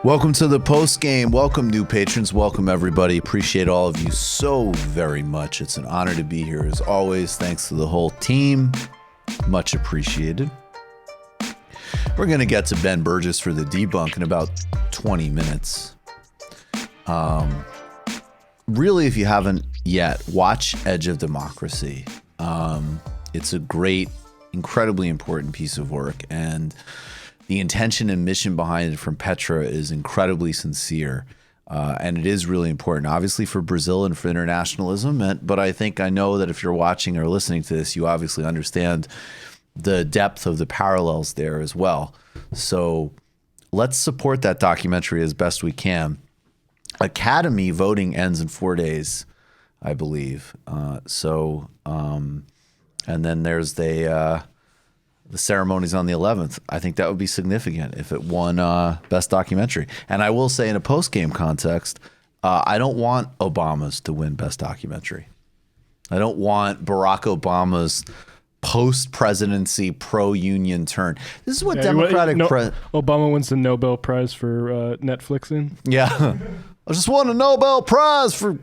Welcome to the Postgame. Welcome, new patrons. Welcome, everybody. Appreciate all of you so very much. It's an honor to be here, as always. Thanks to the whole team. Much appreciated. We're going to get to Ben Burgis for the debunk in about 20 minutes. Really, if you haven't yet, watch Edge of Democracy. It's a great, incredibly important piece of work, and the intention and mission behind it from Petra is incredibly sincere, and it is really important, obviously, for Brazil and for internationalism. But I know that if you're watching or listening to this, you obviously understand the depth of the parallels there as well. So let's support that documentary as best we can. Academy voting ends in 4 days, I believe. And then there's the ceremony's on the 11th. I think that would be significant if it won Best Documentary. And I will say, in a post-game context, I don't want Obama's to win Best Documentary. I don't want Barack Obama's post-presidency pro-union turn. This is what Obama wins the Nobel Prize for Netflixing. Yeah. I just won a Nobel Prize for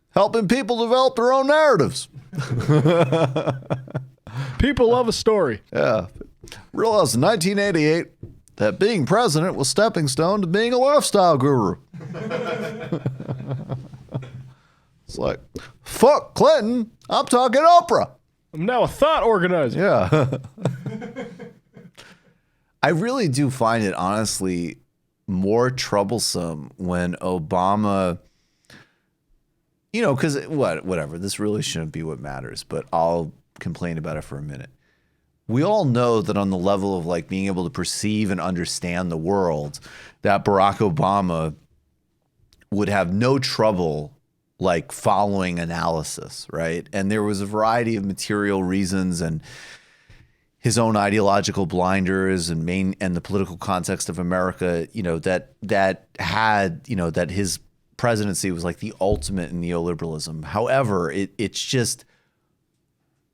helping people develop their own narratives. People love a story. Yeah. Realized in 1988 that being president was stepping stone to being a lifestyle guru. It's like, fuck Clinton, I'm talking Oprah. I'm now a thought organizer. Yeah. I really do find it, honestly, more troublesome when Obama, because whatever, this really shouldn't be what matters, but I'll complain about it for a minute. We all know that on the level of like being able to perceive and understand the world, that Barack Obama would have no trouble like following analysis, right? And there was a variety of material reasons and his own ideological blinders and the political context of America, that had, that his presidency was like the ultimate in neoliberalism. However, it's just,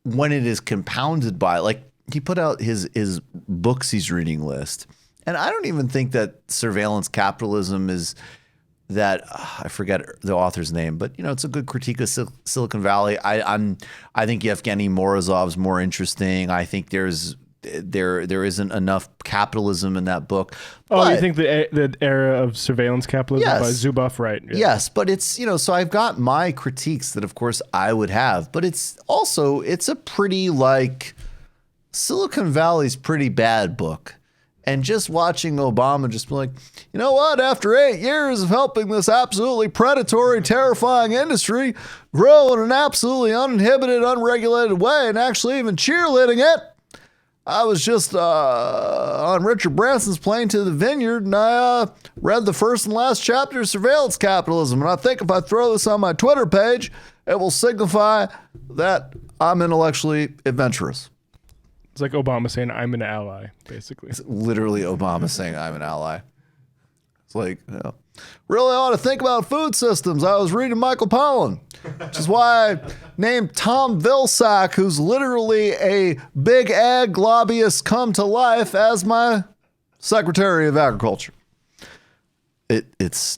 when it is compounded by, like, he put out his books he's reading list, and I don't even think that surveillance capitalism is that, I forget the author's name, but it's a good critique of Silicon Valley. I think Yevgeny Morozov's more interesting. I think there isn't enough capitalism in that book. You think the era of surveillance capitalism by Zuboff, right? Yeah. Yes, but it's, so I've got my critiques that, of course, I would have, but it's a pretty, like, Silicon Valley's pretty bad book. And just watching Obama just be like, you know what? After 8 years of helping this absolutely predatory, terrifying industry grow in an absolutely uninhibited, unregulated way, and actually even cheerleading it, I was just on Richard Branson's plane to the Vineyard, and I read the first and last chapter of Surveillance Capitalism. And I think if I throw this on my Twitter page, it will signify that I'm intellectually adventurous. It's like Obama saying, I'm an ally, basically. It's literally Obama saying, I'm an ally. It's like, really ought to think about food systems. I was reading Michael Pollan, which is why I named Tom Vilsack, who's literally a big ag lobbyist come to life, as my Secretary of Agriculture. It is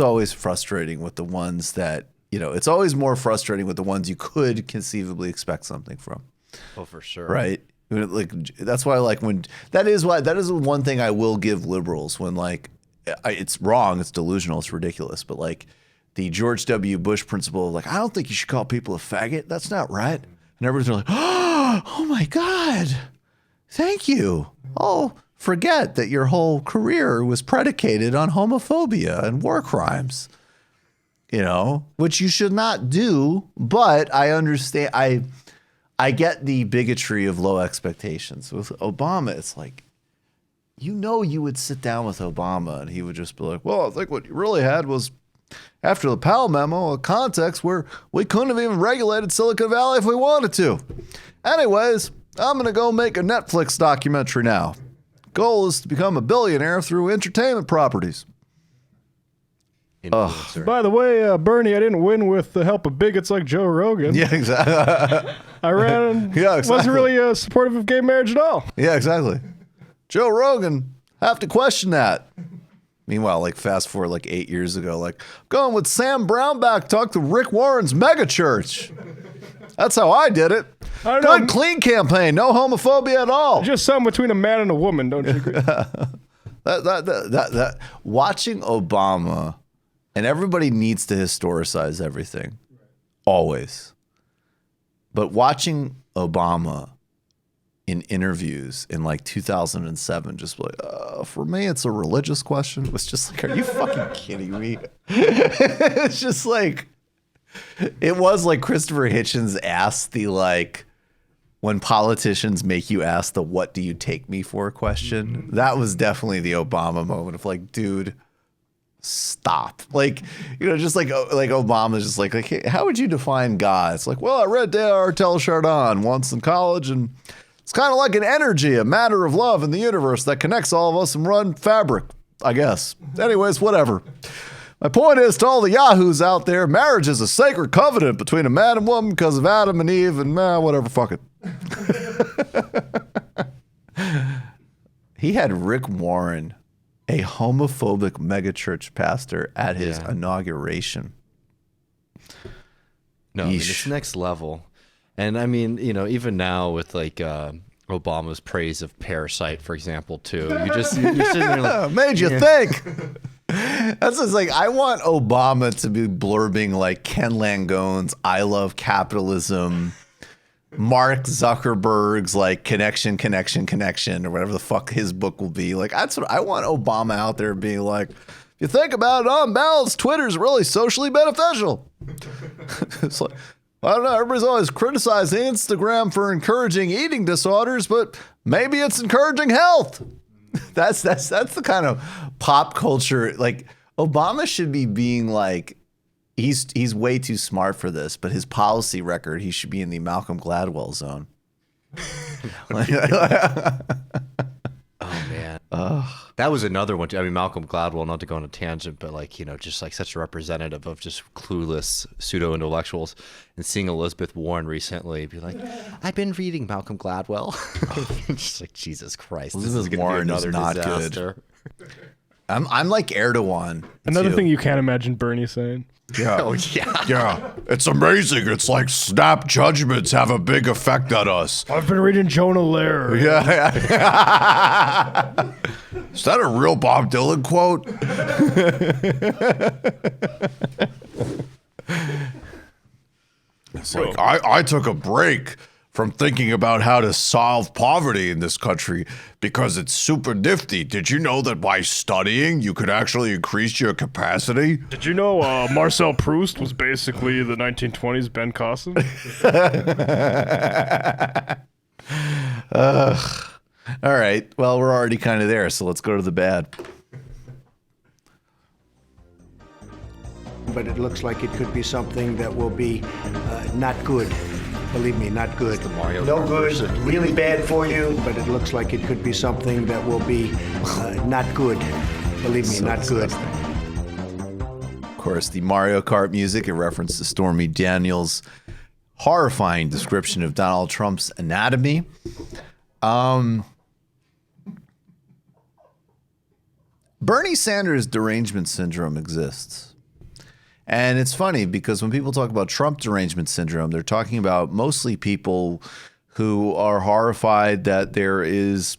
always frustrating with the ones that, it's always more frustrating with the ones you could conceivably expect something from. Oh, for sure. Right. Like, that's why, like, that is one thing I will give liberals when, like, it's wrong, it's delusional, it's ridiculous, but like the George W. Bush principle of like, I don't think you should call people a faggot. That's not right. And everyone's like, oh my God, thank you. Oh, forget that your whole career was predicated on homophobia and war crimes, which you should not do. But I understand. I get the bigotry of low expectations. With Obama, it's like, you would sit down with Obama and he would just be like, well, I think what you really had was, after the Powell memo, a context where we couldn't have even regulated Silicon Valley if we wanted to. Anyways, I'm going to go make a Netflix documentary now. Goal is to become a billionaire through entertainment properties. By the way, Bernie, I didn't win with the help of bigots like Joe Rogan. Yeah, exactly. I ran and wasn't really supportive of gay marriage at all. Yeah, exactly. Joe Rogan Have to question that. Meanwhile, like fast forward like 8 years ago, like going with Sam Brownback talk to Rick Warren's megachurch. That's how I did it. Good, clean campaign. No homophobia at all. Just something between a man and a woman, don't you agree? Watching Obama, and everybody needs to historicize everything. Always. But watching Obama in interviews in like 2007, just like, for me, it's a religious question. It was just like, are you fucking kidding me? It's just like, it was like Christopher Hitchens asked the like, when politicians make you ask the what do you take me for question. That was definitely the Obama moment of like, dude, stop. Like, you know, just like Obama's just like hey, how would you define God? It's like, well, I read Teilhard de Chardin once in college, and it's kind of like an energy, a matter of love in the universe that connects all of us and run fabric, I guess. Anyways, whatever. My point is, to all the yahoos out there, marriage is a sacred covenant between a man and woman because of Adam and Eve, and whatever, fuck it. He had Rick Warren, a homophobic megachurch pastor, at his inauguration. No, I mean, it's next level. And I mean, you know, even now with like Obama's praise of Parasite, for example, too, you're sitting there like, made you think. That's just like, I want Obama to be blurbing like Ken Langone's I Love Capitalism, Mark Zuckerberg's like connection, or whatever the fuck his book will be. Like, that's what I want Obama out there being like, if you think about it, on balance, Twitter's really socially beneficial. It's like, I don't know, everybody's always criticized Instagram for encouraging eating disorders, but maybe it's encouraging health. That's the kind of pop culture. Like, Obama should be being like, he's way too smart for this, but his policy record, he should be in the Malcolm Gladwell zone. Oh man, that was another one. I mean, Malcolm Gladwell, not to go on a tangent, but like, you know, just like such a representative of just clueless pseudo intellectuals. And seeing Elizabeth Warren recently be like, I've been reading Malcolm Gladwell. Just like, Jesus Christ, Elizabeth Warren is not disaster. Good. I'm like Erdogan. Another thing you can't imagine Bernie saying. Yeah. Oh, yeah. Yeah. It's amazing. It's like snap judgments have a big effect on us. I've been reading Jonah Lehrer. Yeah. Is that a real Bob Dylan quote? It's like, I took a break from thinking about how to solve poverty in this country because it's super nifty. Did you know that by studying, you could actually increase your capacity? Did you know Marcel Proust was basically the 1920s Ben Carson? All right. Well, we're already kind of there, so let's go to the bad. But it looks like it could be something that will be not good. Believe me, not good. No good, really bad for you, but it looks like it could be something that will be not good. Believe me, not good. Of course, the Mario Kart music in reference to Stormy Daniels' horrifying description of Donald Trump's anatomy. Bernie Sanders' derangement syndrome exists. And it's funny because when people talk about Trump derangement syndrome, they're talking about mostly people who are horrified that there is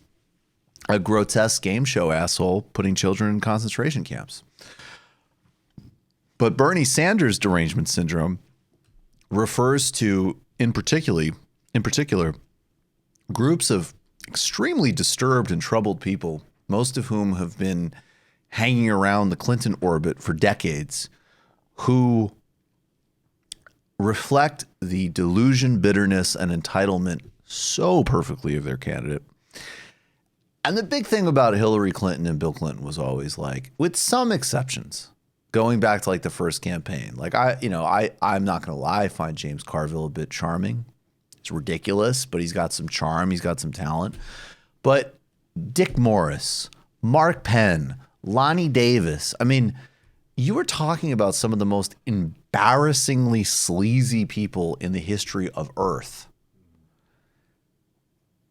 a grotesque game show asshole putting children in concentration camps. But Bernie Sanders' derangement syndrome refers to, in particular, groups of extremely disturbed and troubled people, most of whom have been hanging around the Clinton orbit for decades, who reflect the delusion, bitterness, and entitlement so perfectly of their candidate. And the big thing about Hillary Clinton and Bill Clinton was always like, with some exceptions, going back to like the first campaign, like I'm not going to lie, I find James Carville a bit charming. It's ridiculous, but he's got some charm, he's got some talent. But Dick Morris, Mark Penn, Lonnie Davis, I mean, you were talking about some of the most embarrassingly sleazy people in the history of Earth.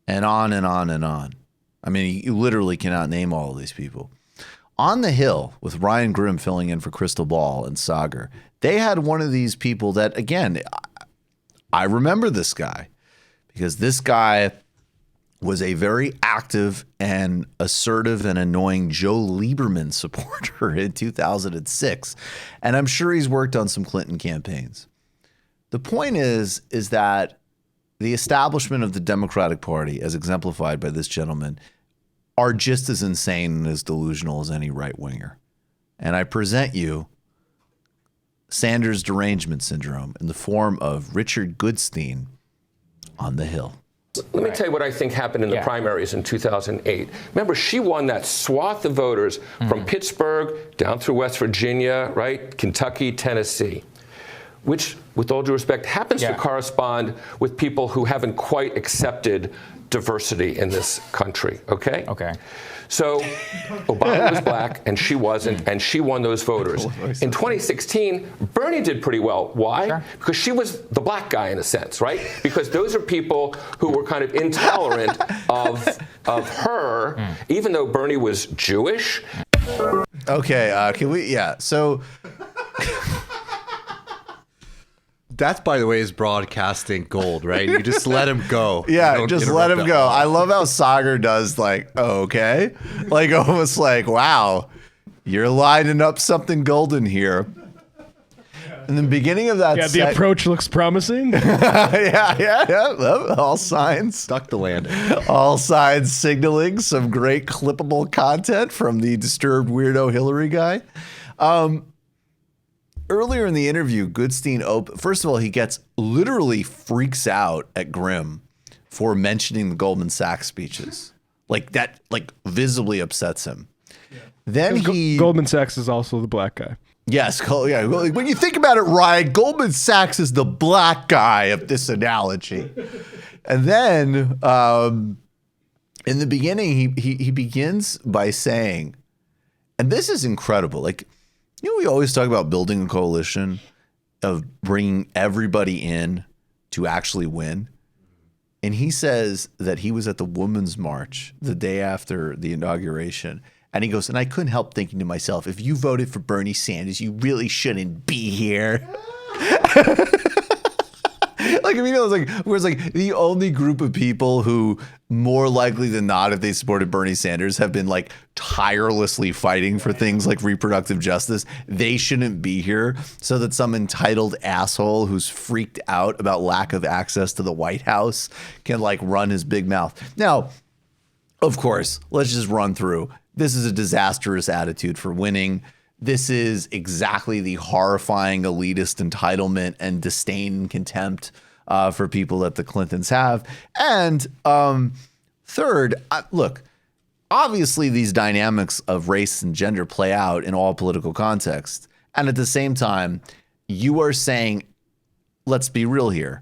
And on and on and on. I mean, you literally cannot name all of these people. On the Hill, with Ryan Grimm filling in for Crystal Ball and Sagar, they had one of these people that, again, I remember this guy because this guy was a very active and assertive and annoying Joe Lieberman supporter in 2006. And I'm sure he's worked on some Clinton campaigns. The point is that the establishment of the Democratic Party, as exemplified by this gentleman, are just as insane and as delusional as any right-winger. And I present you Sanders derangement syndrome in the form of Richard Goodstein on the Hill. Let me tell you what I think happened in the primaries in 2008. Remember, she won that swath of voters from Pittsburgh down through West Virginia, right? Kentucky, Tennessee, which, with all due respect, happens to correspond with people who haven't quite accepted diversity in this country, okay? Okay. So Obama was black and she wasn't, and she won those voters. In 2016, Bernie did pretty well. Why? Sure. Because she was the black guy in a sense, right? Because those are people who were kind of intolerant of her, even though Bernie was Jewish. Okay, can we, so... That, by the way, is broadcasting gold, right? You just let him go. Yeah, just let him go. I love how Sagar does okay. Like almost like, wow, you're lining up something golden here. In the beginning of that the approach looks promising. Yeah. All signs. Stuck the landing. All signs signaling some great clippable content from the disturbed weirdo Hillary guy. Earlier in the interview, Goodstein first of all, he literally freaks out at Grimm for mentioning the Goldman Sachs speeches. That visibly upsets him. Yeah. Then Goldman Sachs is also the black guy. Yes, yeah. When you think about it, Ryan, Goldman Sachs is the black guy of this analogy. And then in the beginning, he begins by saying, and this is incredible, we always talk about building a coalition, of bringing everybody in to actually win. And he says that he was at the Women's March the day after the inauguration. And he goes, and I couldn't help thinking to myself, if you voted for Bernie Sanders, you really shouldn't be here. Whereas the only group of people who more likely than not, if they supported Bernie Sanders, have been tirelessly fighting for things like reproductive justice, they shouldn't be here so that some entitled asshole who's freaked out about lack of access to the White House can run his big mouth. Now, of course, let's just run through. This is a disastrous attitude for winning. This is exactly the horrifying elitist entitlement and disdain and contempt for people that the Clintons have. And third, look, obviously these dynamics of race and gender play out in all political contexts. And at the same time, you are saying, let's be real here,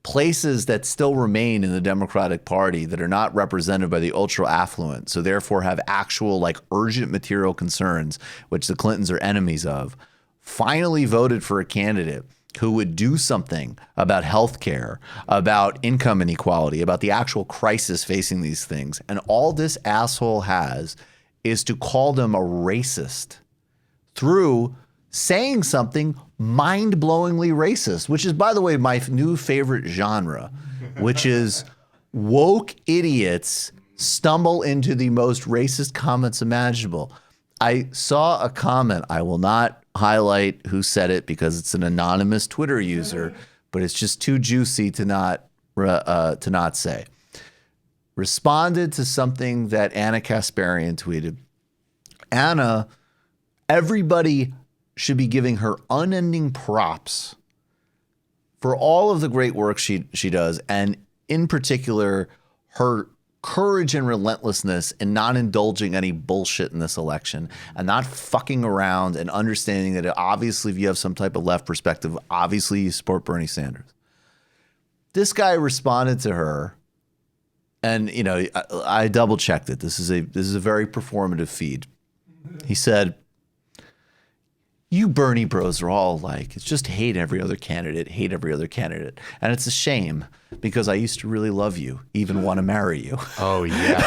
places that still remain in the Democratic Party that are not represented by the ultra affluent, so therefore have actual urgent material concerns, which the Clintons are enemies of, finally voted for a candidate who would do something about healthcare, about income inequality, about the actual crisis facing these things. And all this asshole has is to call them a racist through saying something mind-blowingly racist, which is, by the way, my new favorite genre, which is woke idiots stumble into the most racist comments imaginable. I saw a comment. I will not highlight who said it because it's an anonymous Twitter user, but it's just too juicy to not say. Responded to something that Anna Kasparian tweeted. Anna, everybody should be giving her unending props for all of the great work she does, and in particular, her courage and relentlessness in not indulging any bullshit in this election and not fucking around and understanding that obviously if you have some type of left perspective, obviously you support Bernie Sanders. This guy responded to her, and I double checked it. This is a very performative feed. He said, "You Bernie bros are all alike. It's just hate every other candidate. And it's a shame because I used to really love you, even want to marry you." Oh, yeah.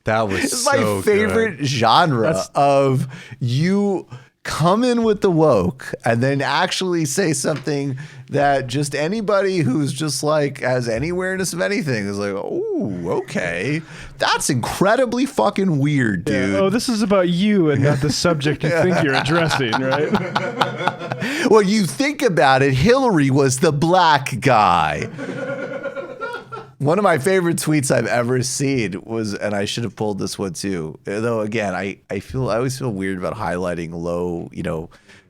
That was it's my favorite genre of you come in with the woke and then actually say something that just anybody who's just like has any awareness of anything is like, oh, okay. That's incredibly fucking weird, dude. Yeah. Oh, this is about you and not the subject you think you're addressing, right? Well, you think about it, Hillary was the black guy. One of my favorite tweets I've ever seen was, and I should have pulled this one too, though again, I always feel weird about highlighting low,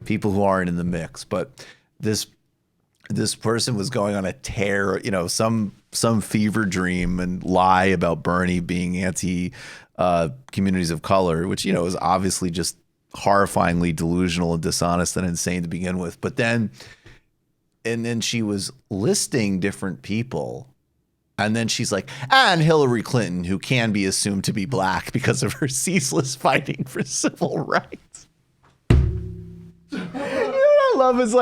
people who aren't in the mix. But this person was going on a tear, some fever dream and lie about Bernie being anti communities of color, which, is obviously just horrifyingly delusional and dishonest and insane to begin with. But then she was listing different people. And then she's like, and Hillary Clinton, who can be assumed to be black because of her ceaseless fighting for civil rights. What I love is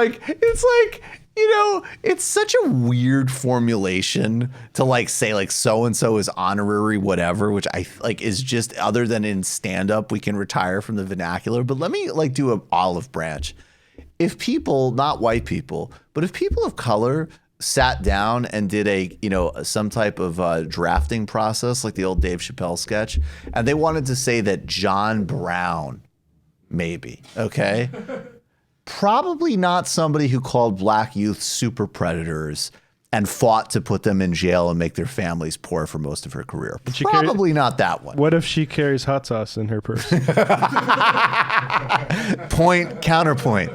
it's such a weird formulation to say so-and-so is honorary whatever, which I is just, other than in stand-up, we can retire from the vernacular. But let me do an olive branch. If people, not white people, but if people of color sat down and did some type of drafting process like the old Dave Chappelle sketch, and they wanted to say that John Brown, maybe, okay? Probably not somebody who called black youth super predators and fought to put them in jail and make their families poor for most of her career. Probably not that one. What if she carries hot sauce in her purse? Counterpoint.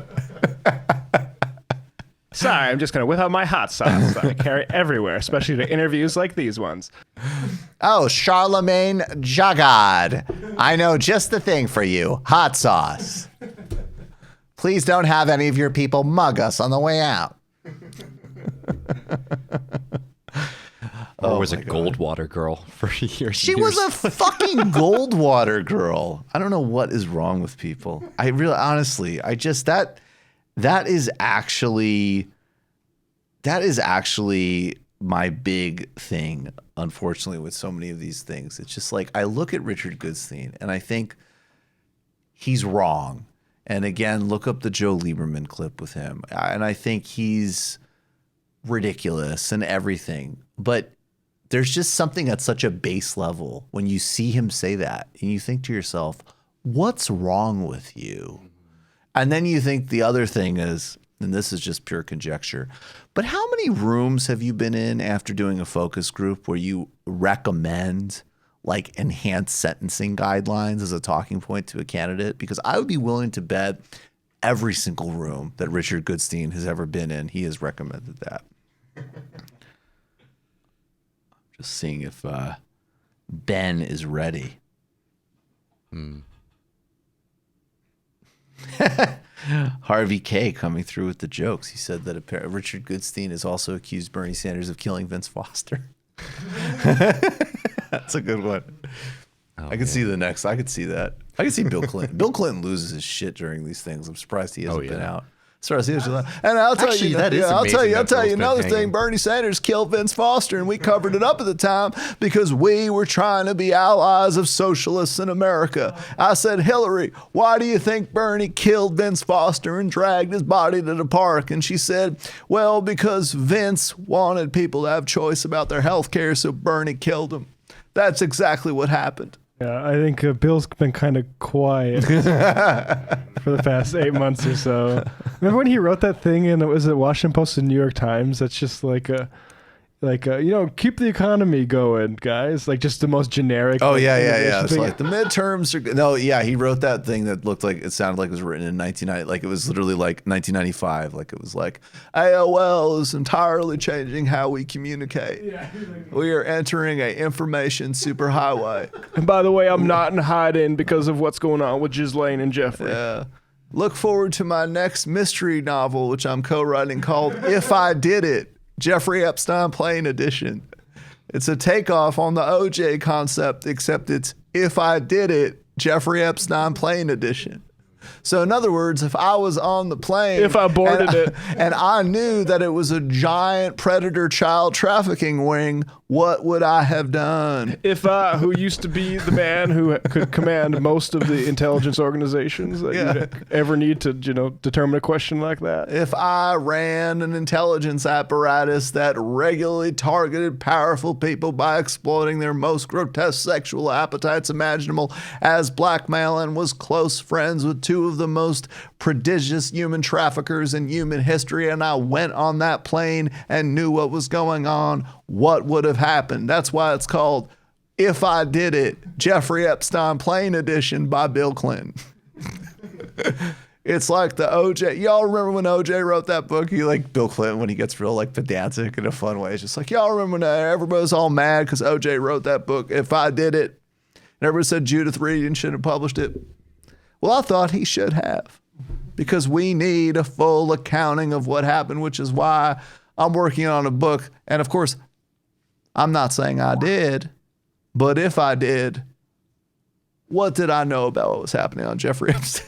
Sorry, I'm just going to whip out my hot sauce that I carry everywhere, especially to interviews like these ones. Oh, Charlemagne Jagad. I know just the thing for you. Hot sauce. Please don't have any of your people mug us on the way out. Or was it Goldwater girl for years? She was a fucking Goldwater girl. I don't know what is wrong with people. I really, honestly, that is actually my big thing, unfortunately, with so many of these things. It's just I look at Richard Goodstein and I think he's wrong. And again, look up the Joe Lieberman clip with him. And I think he's ridiculous and everything. But there's just something at such a base level when you see him say that and you think to yourself, what's wrong with you? And then you think the other thing is, and this is just pure conjecture, but how many rooms have you been in after doing a focus group where you recommend enhanced sentencing guidelines as a talking point to a candidate? Because I would be willing to bet every single room that Richard Goodstein has ever been in, he has recommended that. Just seeing if Ben is ready. Harvey K coming through with the jokes. He said that Richard Goodstein has also accused Bernie Sanders of killing Vince Foster. That's a good one. I could see the next. I could see that. I could see Bill Clinton. Bill Clinton loses his shit during these things. I'm surprised he hasn't been out. And I'll tell you, I'll tell you another thing. Bernie Sanders killed Vince Foster, and we covered it up at the time because we were trying to be allies of socialists in America. I said, Hillary, why do you think Bernie killed Vince Foster and dragged his body to the park? And she said, well, because Vince wanted people to have choice about their health care, so Bernie killed him. That's exactly what happened. Yeah, I think Bill's been kind of quiet for the past 8 months or so. Remember when he wrote that thing in, was it Washington Post and New York Times? That's just keep the economy going, guys. Just the most generic. Oh, yeah. It's the midterms are. No, yeah, he wrote that thing that looked like it sounded like it was written in 1990. It was literally 1995. It was AOL is entirely changing how we communicate. Yeah, we are entering a information superhighway. And by the way, I'm not in hiding because of what's going on with Ghislaine and Jeffrey. Yeah. Look forward to my next mystery novel, which I'm co-writing called If I Did It. Jeffrey Epstein Plain Edition. It's a takeoff on the OJ concept, except it's If I Did It, Jeffrey Epstein Plain Edition. So in other words, if I was on the plane, If I boarded it. and I knew that it was a giant predator child trafficking ring, what would I have done? If I, who used to be the man who could command most of the intelligence organizations that you'd ever need to, determine a question like that. If I ran an intelligence apparatus that regularly targeted powerful people by exploiting their most grotesque sexual appetites imaginable as blackmail and was close friends with two of the most prodigious human traffickers in human history, and I went on that plane and knew what was going on, what would have happened? That's why it's called If I Did It, Jeffrey Epstein Plane Edition by Bill Clinton. It's like the OJ. Y'all remember when OJ wrote that book? He like Bill Clinton when he gets real like pedantic in a fun way. It's just like, y'all remember when everybody was all mad because OJ wrote that book, If I Did It? And everybody said Judith Reed shouldn't have published it. Well, I thought he should have, because we need a full accounting of what happened, which is why I'm working on a book. And of course, I'm not saying I did, but if I did, what did I know about what was happening on Jeffrey Epstein?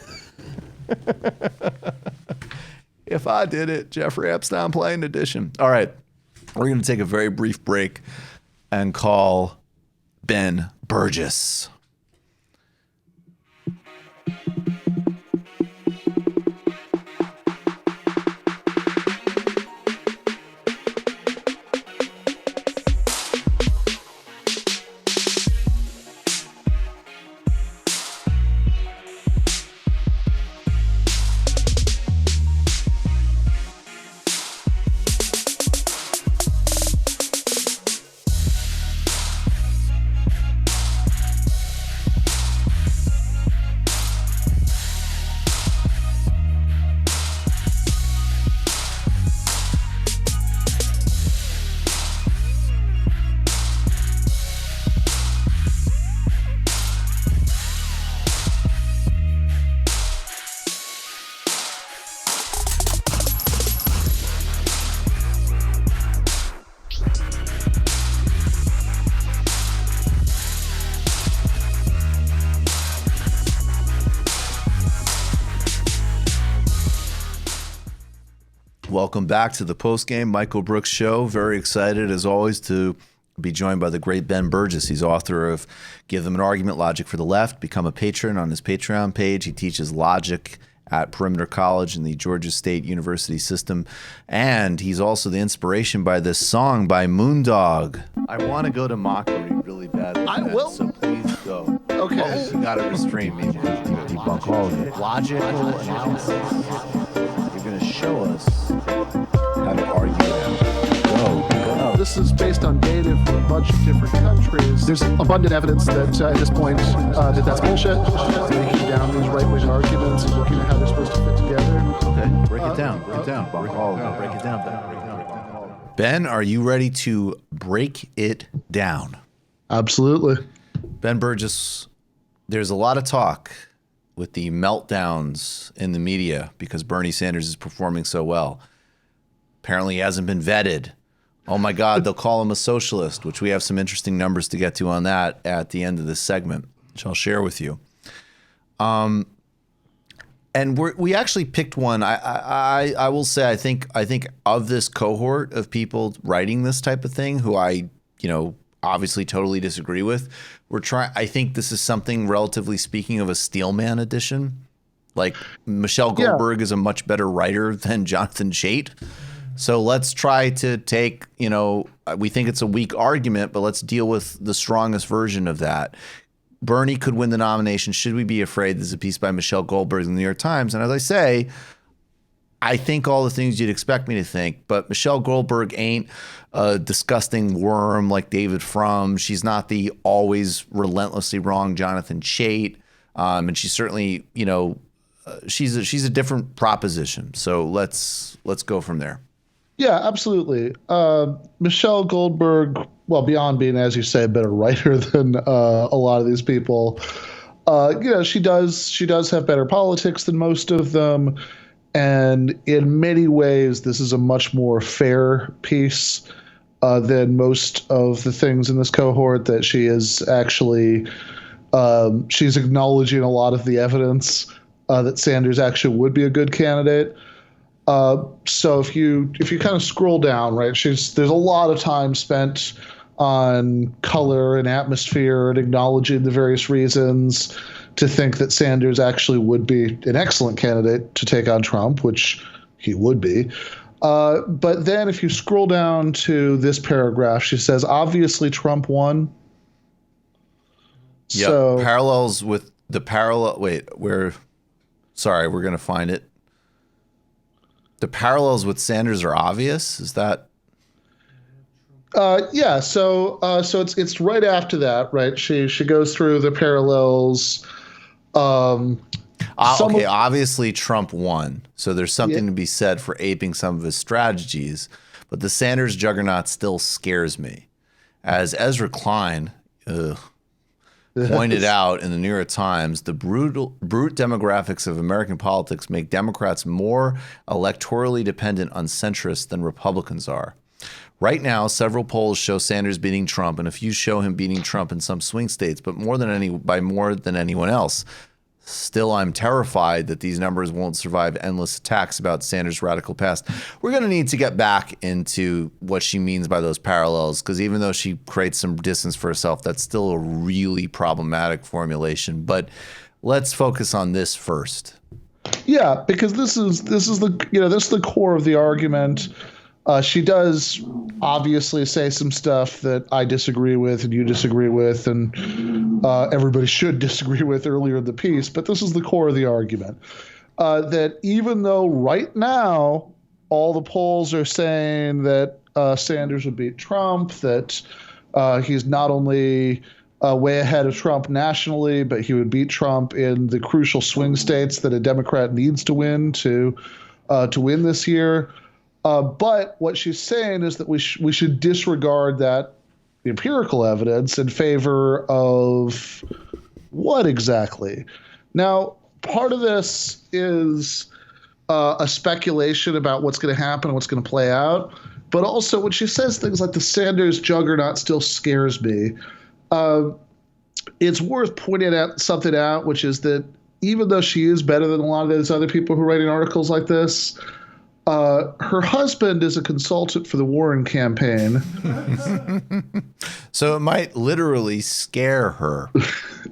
If I Did It, Jeffrey Epstein Plane Edition. All right, we're going to take a very brief break and call Ben Burgis. Welcome back to the Postgame Michael Brooks Show. Very excited, as always, to be joined by the great Ben Burgis. He's author of Give Them an Argument, Logic for the Left. Become a patron on his Patreon page. He teaches logic at Perimeter College in the Georgia State University system. And he's also the inspiration by this song by Moondog. I want to go to mockery really badly. I will. So please go. Okay. You got to restrain me. Logical analysis. You're going to show us how to argue that. Go. This is based on data from a bunch of different countries. There's abundant evidence that at this point that that's bullshit. Breaking down these right-wing arguments and looking at how they're supposed to fit together. Okay, break it down. Break it down. Break it down. Ben, are you ready to break it down? Absolutely. Ben Burgis, there's a lot of talk with the meltdowns in the media because Bernie Sanders is performing so well. Apparently he hasn't been vetted. Oh my God, they'll call him a socialist, which we have some interesting numbers to get to on that at the end of this segment, which I'll share with you. And we actually picked one. I will say I think of this cohort of people writing this type of thing, who I obviously totally disagree with. I think this is something, relatively speaking, of a Steelman edition. Like Michelle Goldberg is a much better writer than Jonathan Chait. So let's try to take, we think it's a weak argument, but let's deal with the strongest version of that. Bernie could win the nomination. Should we be afraid? There's a piece by Michelle Goldberg in the New York Times. And as I say, I think all the things you'd expect me to think, but Michelle Goldberg ain't a disgusting worm like David Frum. She's not the always relentlessly wrong Jonathan Chait. And she's certainly, she's a different proposition. So let's go from there. Yeah, absolutely. Michelle Goldberg, well, beyond being, as you say, a better writer than a lot of these people, she does have better politics than most of them. And in many ways, this is a much more fair piece than most of the things in this cohort, that she is actually she's acknowledging a lot of the evidence that Sanders actually would be a good candidate. So if you kind of scroll down, right, there's a lot of time spent on color and atmosphere and acknowledging the various reasons to think that Sanders actually would be an excellent candidate to take on Trump, which he would be. But then if you scroll down to this paragraph, she says, obviously Trump won. Yeah, So parallels with the parallel. Wait, we're going to find it. The parallels with Sanders are obvious. Is that? yeah. So it's right after that, right? She goes through the parallels. Okay, obviously Trump won. So there's something to be said for aping some of his strategies, but the Sanders juggernaut still scares me. As Ezra Klein pointed out in the New York Times, the brute demographics of American politics make Democrats more electorally dependent on centrists than Republicans are. Right now, several polls show Sanders beating Trump, and a few show him beating Trump in some swing states, but by more than anyone else. Still, I'm terrified that these numbers won't survive endless attacks about Sanders' radical past. We're going to need to get back into what she means by those parallels, because even though she creates some distance for herself, that's still a really problematic formulation. But let's focus on this first. Yeah, because this is the core of the argument. She does obviously say some stuff that I disagree with and you disagree with, and everybody should disagree with earlier in the piece. But this is the core of the argument, that even though right now all the polls are saying that Sanders would beat Trump, that he's not only way ahead of Trump nationally, but he would beat Trump in the crucial swing states that a Democrat needs to win to win this year. But what she's saying is that we should disregard that empirical evidence in favor of what exactly? Now, part of this is a speculation about what's going to happen and what's going to play out. But also when she says things like the Sanders juggernaut still scares me, it's worth pointing out something out, which is that even though she is better than a lot of those other people who are writing articles like this, her husband is a consultant for the Warren campaign. So it might literally scare her.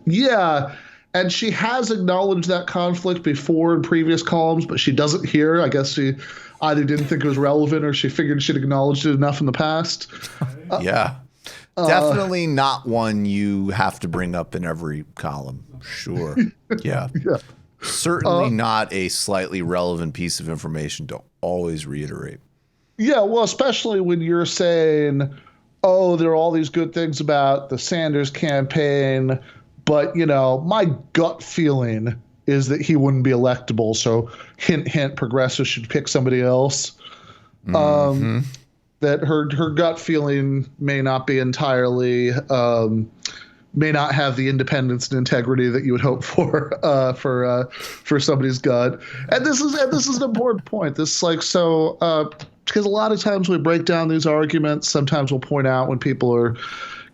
Yeah. And she has acknowledged that conflict before in previous columns, but she doesn't here. I guess she either didn't think it was relevant or she figured she'd acknowledged it enough in the past. Yeah. Definitely not one you have to bring up in every column. Sure. Yeah. Yeah. Certainly not a slightly relevant piece of information to always reiterate. Yeah, well, especially when you're saying, oh, there are all these good things about the Sanders campaign, but, my gut feeling is that he wouldn't be electable, so hint, hint, progressives should pick somebody else. Mm-hmm. That her gut feeling may not be entirely may not have the independence and integrity that you would hope for somebody's gut. And this is an important point. Because a lot of times we break down these arguments. Sometimes we'll point out when people are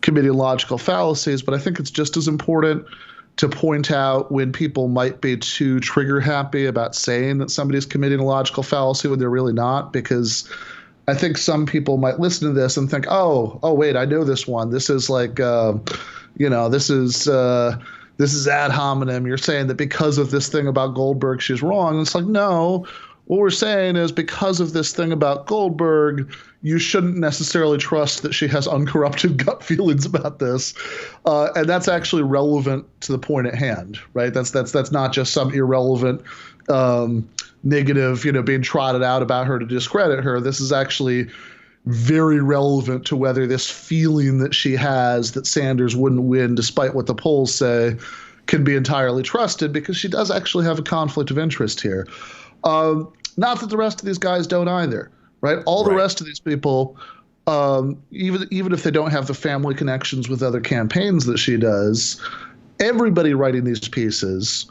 committing logical fallacies, but I think it's just as important to point out when people might be too trigger happy about saying that somebody's committing a logical fallacy when they're really not, because I think some people might listen to this and think, oh, wait, I know this one. This is like, this is ad hominem. You're saying that because of this thing about Goldberg, she's wrong. And it's like, no, what we're saying is because of this thing about Goldberg, you shouldn't necessarily trust that she has uncorrupted gut feelings about this. And that's actually relevant to the point at hand, right? That's not just some irrelevant negative, being trotted out about her to discredit her. This is actually very relevant to whether this feeling that she has that Sanders wouldn't win, despite what the polls say, can be entirely trusted, because she does actually have a conflict of interest here. Not that the rest of these guys don't either, right? All the rest of these people, even if they don't have the family connections with other campaigns that she does, everybody writing these pieces,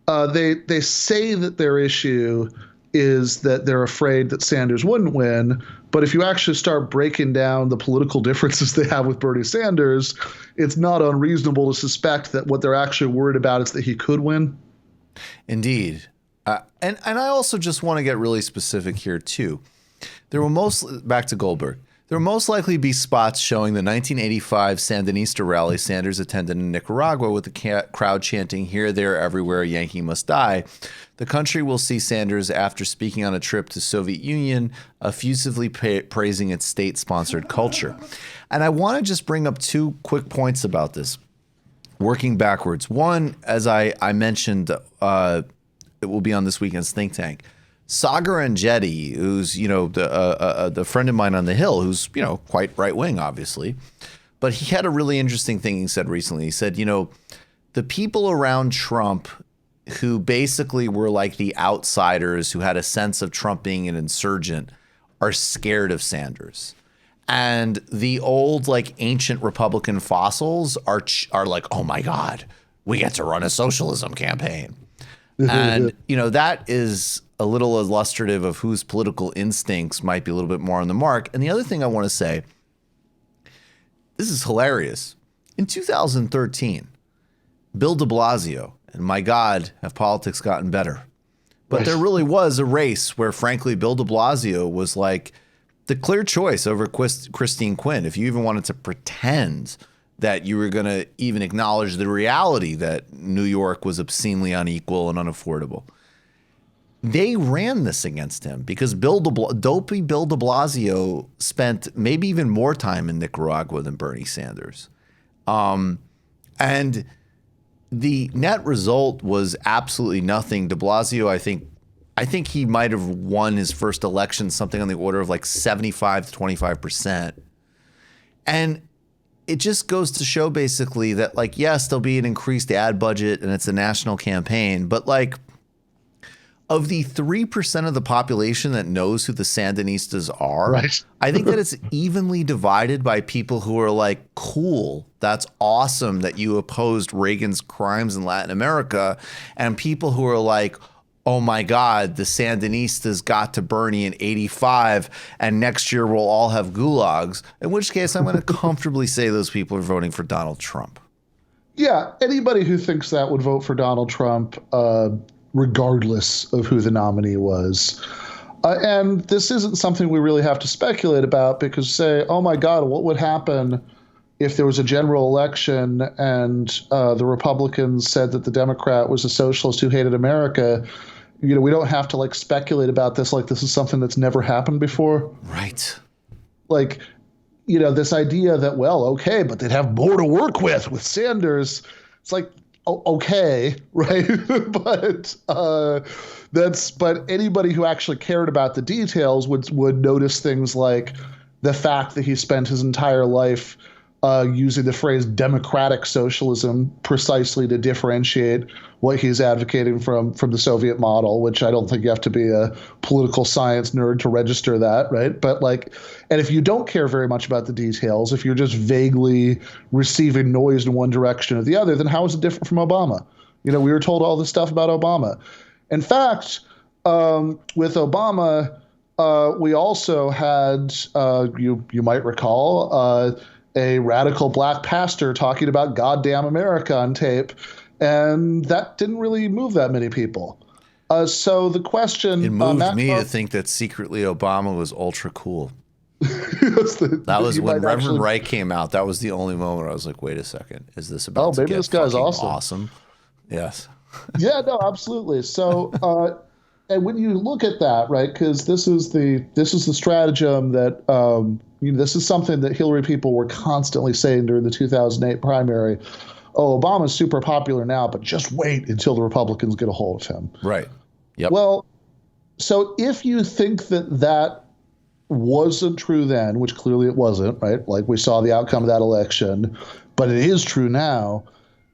they say that their issue is that they're afraid that Sanders wouldn't win. But if you actually start breaking down the political differences they have with Bernie Sanders, it's not unreasonable to suspect that what they're actually worried about is that he could win. Indeed. And I also just want to get really specific here, too. Back to Goldberg. There will most likely be spots showing the 1985 Sandinista rally Sanders attended in Nicaragua with the crowd chanting, "Here, there, everywhere, Yankee must die." The country will see Sanders after speaking on a trip to Soviet Union, effusively praising its state-sponsored culture. And I want to just bring up two quick points about this, working backwards. One, as I mentioned, it will be on this weekend's think tank. Sagar Enjeti, who's, the friend of mine on the Hill, who's, quite right wing, obviously. But he had a really interesting thing he said recently. He said, the people around Trump who basically were like the outsiders who had a sense of Trump being an insurgent are scared of Sanders. And the old, like, ancient Republican fossils are like, oh, my God, we get to run a socialism campaign. And, that is a little illustrative of whose political instincts might be a little bit more on the mark. And the other thing I want to say, this is hilarious. In 2013, Bill de Blasio, and my God, have politics gotten better. But there really was a race where, frankly, Bill de Blasio was like the clear choice over Christine Quinn. If you even wanted to pretend that you were going to even acknowledge the reality that New York was obscenely unequal and unaffordable. They ran this against him because dopey Bill de Blasio spent maybe even more time in Nicaragua than Bernie Sanders. And the net result was absolutely nothing. De Blasio, I think he might have won his first election something on the order of like 75 to 25%. And it just goes to show basically that, like, yes, there'll be an increased ad budget and it's a national campaign, but like, of the 3% of the population that knows who the Sandinistas are, right. I think that it's evenly divided by people who are like, cool, that's awesome that you opposed Reagan's crimes in Latin America, and people who are like, oh my God, the Sandinistas got to Bernie in 85, and next year we'll all have gulags, in which case I'm going to comfortably say those people are voting for Donald Trump. Yeah, anybody who thinks that would vote for Donald Trump, regardless of who the nominee was. And this isn't something we really have to speculate about because say, oh my God, what would happen if there was a general election and the Republicans said that the Democrat was a socialist who hated America? We don't have to like speculate about this like this is something that's never happened before. Right. Like, this idea that, well, okay, but they'd have more to work with Sanders. It's like, okay, right? but anybody who actually cared about the details would notice things like the fact that he spent his entire life using the phrase democratic socialism precisely to differentiate what he's advocating from the Soviet model, which I don't think you have to be a political science nerd to register that, right? But and if you don't care very much about the details, if you're just vaguely receiving noise in one direction or the other, then how is it different from Obama? We were told all this stuff about Obama. In fact, with Obama, we also had, you might recall, a radical black pastor talking about goddamn America on tape, and that didn't really move that many people. So the question... It moved me to think that secretly Obama was ultra cool. That was when Reverend Wright came out. That was the only moment I was like, wait a second, is this about to maybe get this guy's awesome? Yes. Yeah, no, absolutely. So, and when you look at that, right, because this is the stratagem that this is something that Hillary people were constantly saying during the 2008 primary. Oh, Obama's super popular now, but just wait until the Republicans get a hold of him. Right. Yep. Well, so if you think that wasn't true then, which clearly it wasn't, right? Like we saw the outcome of that election, but it is true now,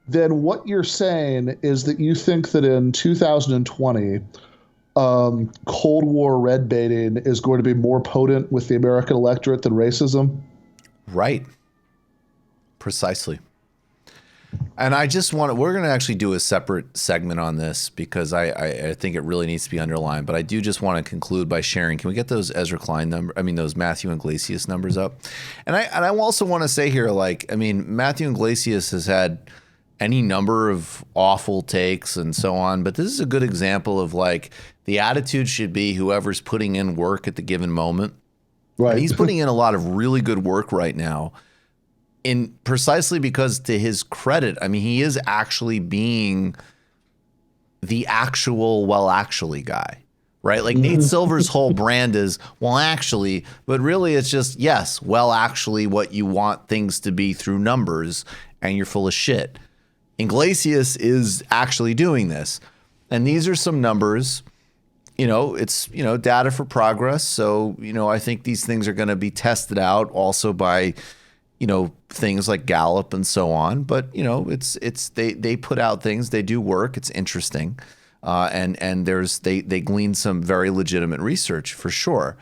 then what you're saying is that you think that in 2020, Cold War red baiting is going to be more potent with the American electorate than racism? Right. Precisely. And I just we're going to actually do a separate segment on this because I think it really needs to be underlined. But I do just want to conclude by sharing. Can we get those Ezra Klein those Matthew Iglesias numbers up? And I also want to say here, Matthew Iglesias has had any number of awful takes and so on, but this is a good example of like the attitude should be whoever's putting in work at the given moment. Right. And he's putting in a lot of really good work right now, in precisely because, to his credit, I mean, he is actually being the actual actually guy, right? Like Nate Silver's whole brand is, well, actually, but really it's just, yes, well, actually what you want things to be through numbers, and you're full of shit. Iglesias is actually doing this. And these are some numbers, it's, data for progress. So, I think these things are going to be tested out also by, things like Gallup and so on. But, they put out things, they do work. It's interesting. And they glean some very legitimate research for sure.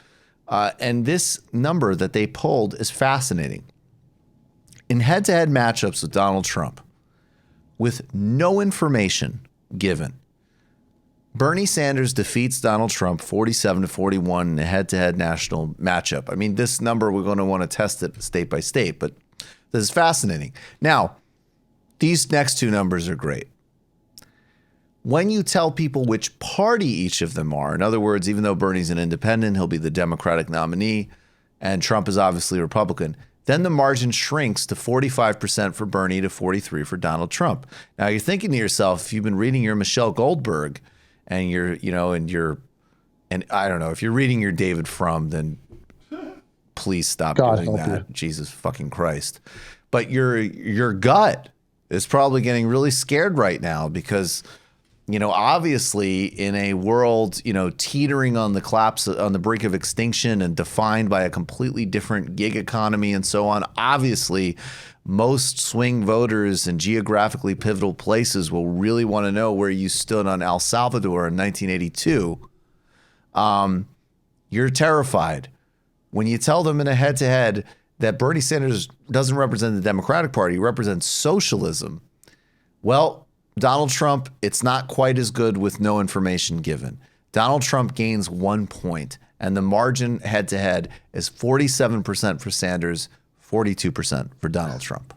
And this number that they pulled is fascinating. In head-to-head matchups with Donald Trump, with no information given, Bernie Sanders defeats Donald Trump 47-41 in a head-to-head national matchup. I mean, this number, we're going to want to test it state by state, but this is fascinating. Now, these next two numbers are great. When you tell people which party each of them are, in other words, even though Bernie's an independent, he'll be the Democratic nominee, and Trump is obviously Republican, then the margin shrinks to 45% for Bernie to 43% for Donald Trump. Now, you're thinking to yourself, if you've been reading your Michelle Goldberg, and and I don't know, if you're reading your David Frum, then please stop doing that. Jesus fucking Christ. But your gut is probably getting really scared right now because, obviously in a world, teetering on the collapse, on the brink of extinction and defined by a completely different gig economy and so on, obviously most swing voters in geographically pivotal places will really want to know where you stood on El Salvador in 1982. You're terrified when you tell them in a head-to-head that Bernie Sanders doesn't represent the Democratic Party, he represents socialism. Well, Donald Trump, it's not quite as good with no information given. Donald Trump gains 1 point, and the margin head-to-head is 47% for Sanders, 42% for Donald Trump.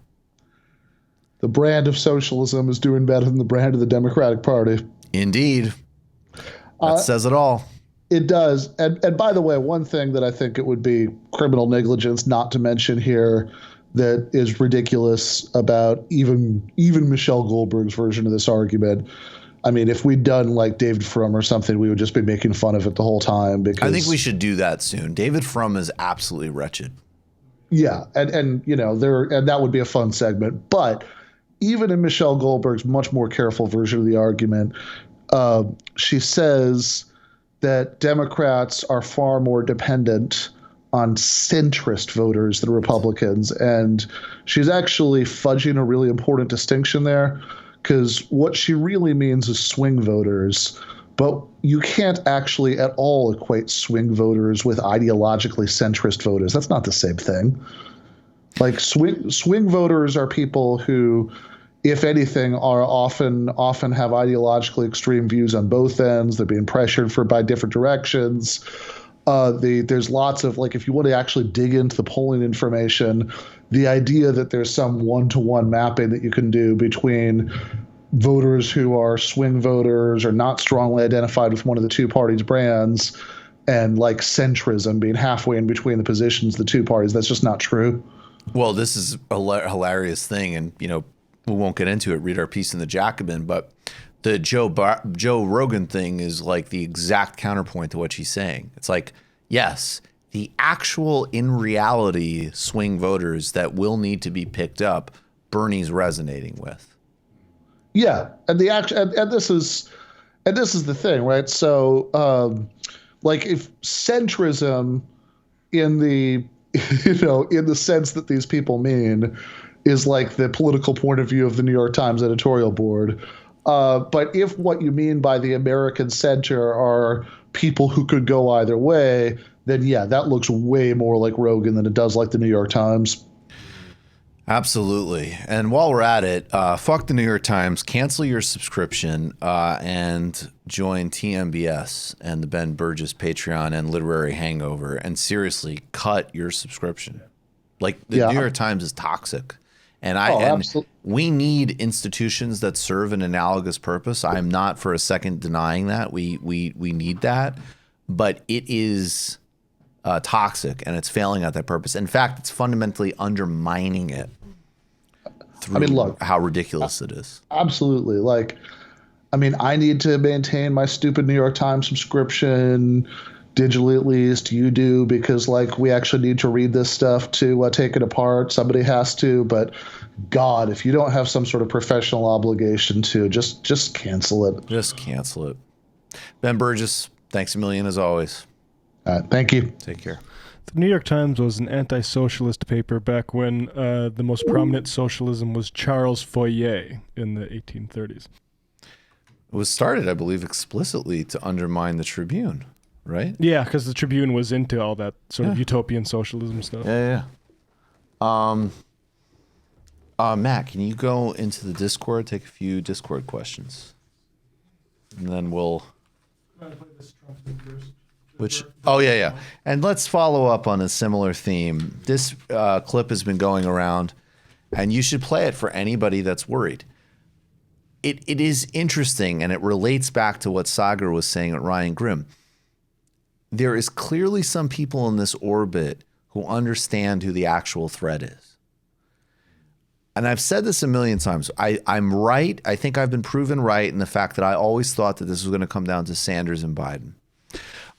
The brand of socialism is doing better than the brand of the Democratic Party. Indeed. That says it all. It does. And by the way, one thing that I think it would be criminal negligence not to mention here that is ridiculous about even Michelle Goldberg's version of this argument. I mean, if we'd done like David Frum or something, we would just be making fun of it the whole time. Because I think we should do that soon. David Frum is absolutely wretched. Yeah, and that would be a fun segment. But even in Michelle Goldberg's much more careful version of the argument, she says that Democrats are far more dependent on centrist voters than Republicans. And she's actually fudging a really important distinction there, because what she really means is swing voters. But you can't actually at all equate swing voters with ideologically centrist voters. That's not the same thing. Like swing voters are people who, if anything, are often have ideologically extreme views on both ends. They're being pressured by different directions. There's lots of, like, if you want to actually dig into the polling information, the idea that there's some one-to-one mapping that you can do between voters who are swing voters or not strongly identified with one of the two parties' brands and like centrism being halfway in between the positions of the two parties, that's just not true. Well, this is a hilarious thing, and we won't get into it. Read our piece in the Jacobin, but the Joe Rogan thing is like the exact counterpoint to what she's saying. It's like, yes, the actual, in reality, swing voters that will need to be picked up, Bernie's resonating with. Yeah, and this is the thing, right? So, like, if centrism in the in the sense that these people mean is like the political point of view of the New York Times editorial board. But if what you mean by the American center are people who could go either way, then yeah, that looks way more like Rogan than it does like the New York Times. Absolutely. And while we're at it, fuck the New York Times, cancel your subscription, and join TMBS and the Ben Burgis Patreon and Literary Hangover, and seriously cut your subscription. Like, the New York Times is toxic. And we need institutions that serve an analogous purpose. I'm not for a second denying that. We need that, but it is toxic and it's failing at that purpose. In fact, it's fundamentally undermining it through look, how ridiculous it is. Absolutely. Like, I need to maintain my stupid New York Times subscription digitally, at least. You do, because we actually need to read this stuff to take it apart. Somebody has to, but God, if you don't have some sort of professional obligation to just cancel it. Just cancel it. Ben Burgis, thanks a million as always. Thank you. Take care. The New York Times was an anti-socialist paper back when the most prominent socialism was Charles Fourier in the 1830s. It was started, I believe, explicitly to undermine the Tribune, right? Yeah, because the Tribune was into all that sort of utopian socialism stuff. Yeah. Matt, can you go into the Discord, take a few Discord questions? And then we'll... Yeah. And let's follow up on a similar theme. This clip has been going around, and you should play it for anybody that's worried. It is interesting, and it relates back to what Sagar was saying at Ryan Grimm. There is clearly some people in this orbit who understand who the actual threat is. And I've said this a million times. I'm right. I think I've been proven right in the fact that I always thought that this was going to come down to Sanders and Biden.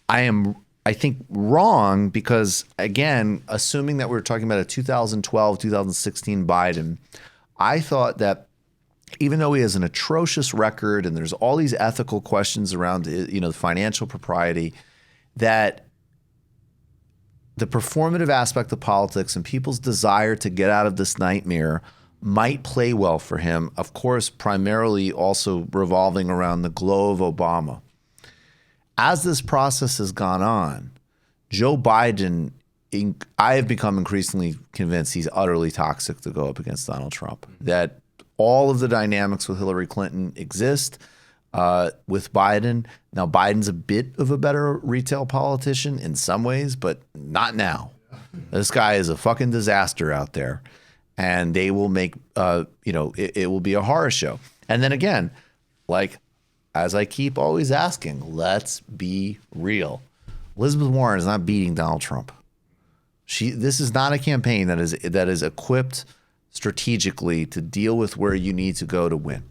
I think, wrong because, again, assuming that we're talking about a 2012, 2016 Biden, I thought that even though he has an atrocious record and there's all these ethical questions around, the financial propriety, that the performative aspect of politics and people's desire to get out of this nightmare might play well for him, of course, primarily also revolving around the glow of Obama. As this process has gone on, Joe Biden, I have become increasingly convinced he's utterly toxic to go up against Donald Trump, that all of the dynamics with Hillary Clinton exist with Biden. Now, Biden's a bit of a better retail politician in some ways, but not now. This guy is a fucking disaster out there, and they will make, it will be a horror show. And then again, as I keep always asking, let's be real. Elizabeth Warren is not beating Donald Trump. This is not a campaign that is equipped strategically to deal with where you need to go to win.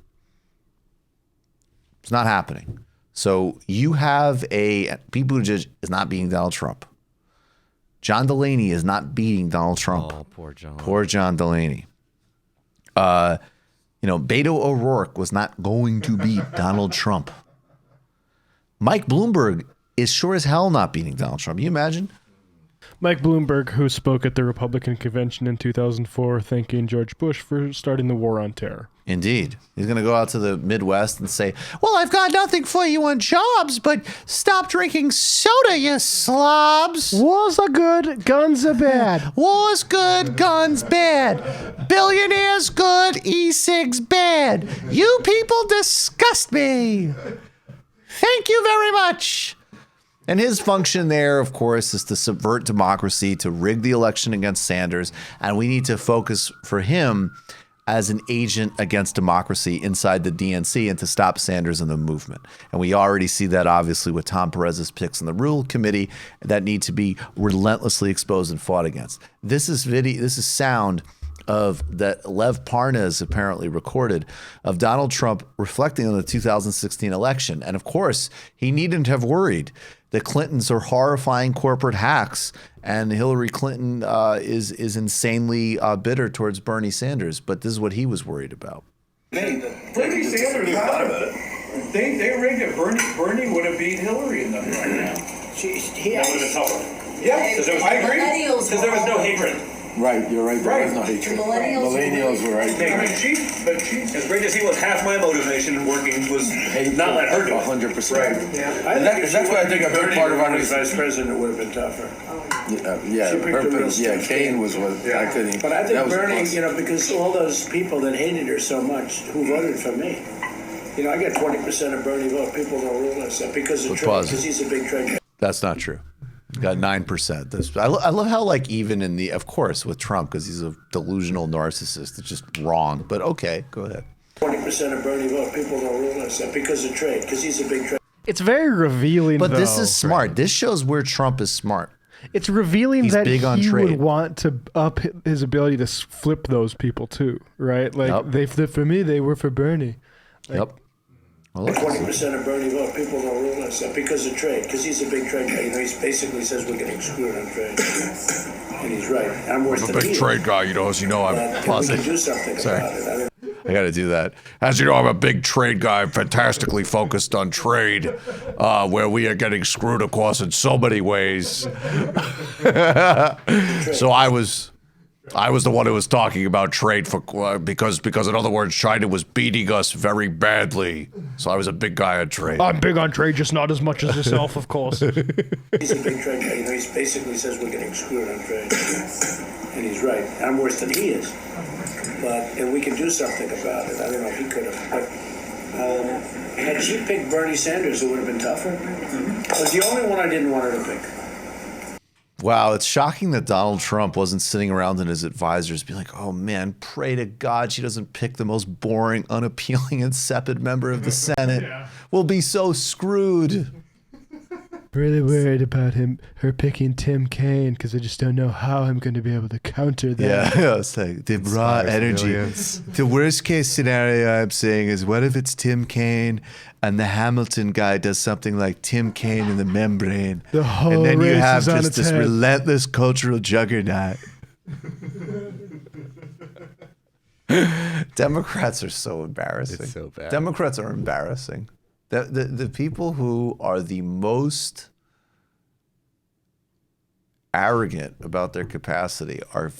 It's not happening. So you have Pete Buttigieg is not beating Donald Trump. John Delaney is not beating Donald Trump. Oh, poor John. Poor John Delaney. Beto O'Rourke was not going to beat Donald Trump. Mike Bloomberg is sure as hell not beating Donald Trump. You imagine? Mike Bloomberg, who spoke at the Republican convention in 2004, thanking George Bush for starting the war on terror. Indeed. He's going to go out to the Midwest and say, well, I've got nothing for you on jobs, but stop drinking soda, you slobs. Wars are good, guns are bad. Wars good, guns bad. Billionaires good, e-cigs bad. You people disgust me. Thank you very much. And his function there, of course, is to subvert democracy, to rig the election against Sanders. And we need to focus for him as an agent against democracy inside the DNC and to stop Sanders and the movement. And we already see that, obviously, with Tom Perez's picks in the Rule Committee that need to be relentlessly exposed and fought against. This is sound of that Lev Parnas apparently recorded of Donald Trump reflecting on the 2016 election. And of course, he needn't have worried. The Clintons are horrifying corporate hacks, and Hillary Clinton is insanely bitter towards Bernie Sanders. But this is what he was worried about. Bernie Sanders thought about it. They rigged it. Bernie would have beat Hillary in them right now. That would have helped. Yeah, I agree. Because there was no hatred. Right, you're right. There was no hatred. Millennials were right. As great as he was, half my motivation in working was not let her do it. 100%. Right. Yeah. That's why I think a big part of our vice president would have been tougher. Kane was what I couldn't. But I think Bernie, because all those people that hated her so much who voted for me, I got 20% of Bernie vote. People don't realize that because of Trump, because he's a big trade. That's not true. Got 9%. I love how, like, even in of course, with Trump, because he's a delusional narcissist, it's just wrong. But okay, go ahead. 20% of Bernie vote. People don't realize that because of trade, because he's a big trade. It's very revealing, But though. this is smart. This shows where Trump is smart. It's revealing He's that big on he trade. would want to up his ability to flip those people too, right? Like for me, they were for Bernie. Like, Yep. Well, 20% of Bernie vote. People don't realize that because of trade, because he's a big trade guy. He basically says we're getting screwed on trade, and he's right. I'm worse than he is. guy, as you know, We can do something about it. I got to do that. As you know, I'm a big trade guy, fantastically focused on trade, where we are getting screwed, of course, in so many ways. So I was the one who was talking about trade because in other words, China was beating us very badly. So I was a big guy on trade. I'm big on trade, just not as much as yourself, of course. He's a big trade guy. He basically says we're getting screwed on trade, and he's right. I'm worse than he is. And we can do something about it. I don't know if he could have. But had she picked Bernie Sanders, it would have been tougher. It was the only one I didn't want her to pick. Wow, it's shocking that Donald Trump wasn't sitting around in his advisors being like, oh man, pray to God she doesn't pick the most boring, unappealing, insipid member of the Senate. We'll be so screwed. Really worried about her picking Tim Kaine because I just don't know how I'm going to be able to counter that. Yeah, it's like the raw energy. The worst case scenario I'm saying is, what if it's Tim Kaine and the Hamilton guy does something like Tim Kaine in the membrane, The whole and then you race have is on just its this head. relentless cultural juggernaut. Democrats are so embarrassing. It's so bad. Democrats are embarrassing. The people who are the most arrogant about their capacity are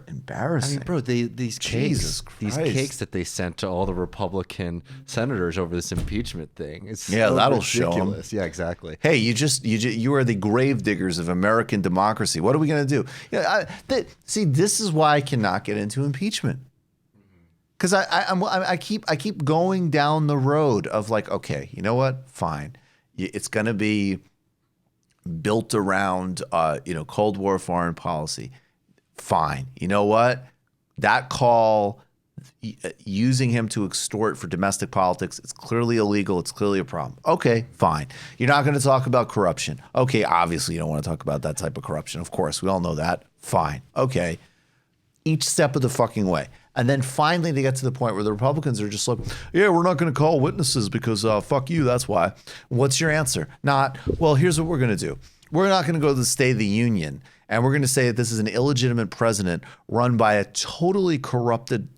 embarrassing. I mean, bro, these Jesus cakes, Christ. that they sent to all the Republican senators over this impeachment thing. It's Yeah, so that'll show 'em. ridiculous. Yeah, exactly. Hey, you are the grave diggers of American democracy. What are we going to do? See, this is why I cannot get into impeachment. Because I keep going down the road of like, okay, you know what? Fine. It's going to be built around, Cold War foreign policy. Fine. You know what? That call, using him to extort for domestic politics, it's clearly illegal. It's clearly a problem. Okay, fine. You're not going to talk about corruption. Okay, obviously you don't want to talk about that type of corruption. Of course, we all know that. Fine. Okay. Each step of the fucking way. And then finally they get to the point where the Republicans are just like, yeah, we're not going to call witnesses because fuck you, that's why. What's your answer? Not, well, here's what we're going to do. We're not going to go to the State of the Union, and we're going to say that this is an illegitimate president run by a totally corrupted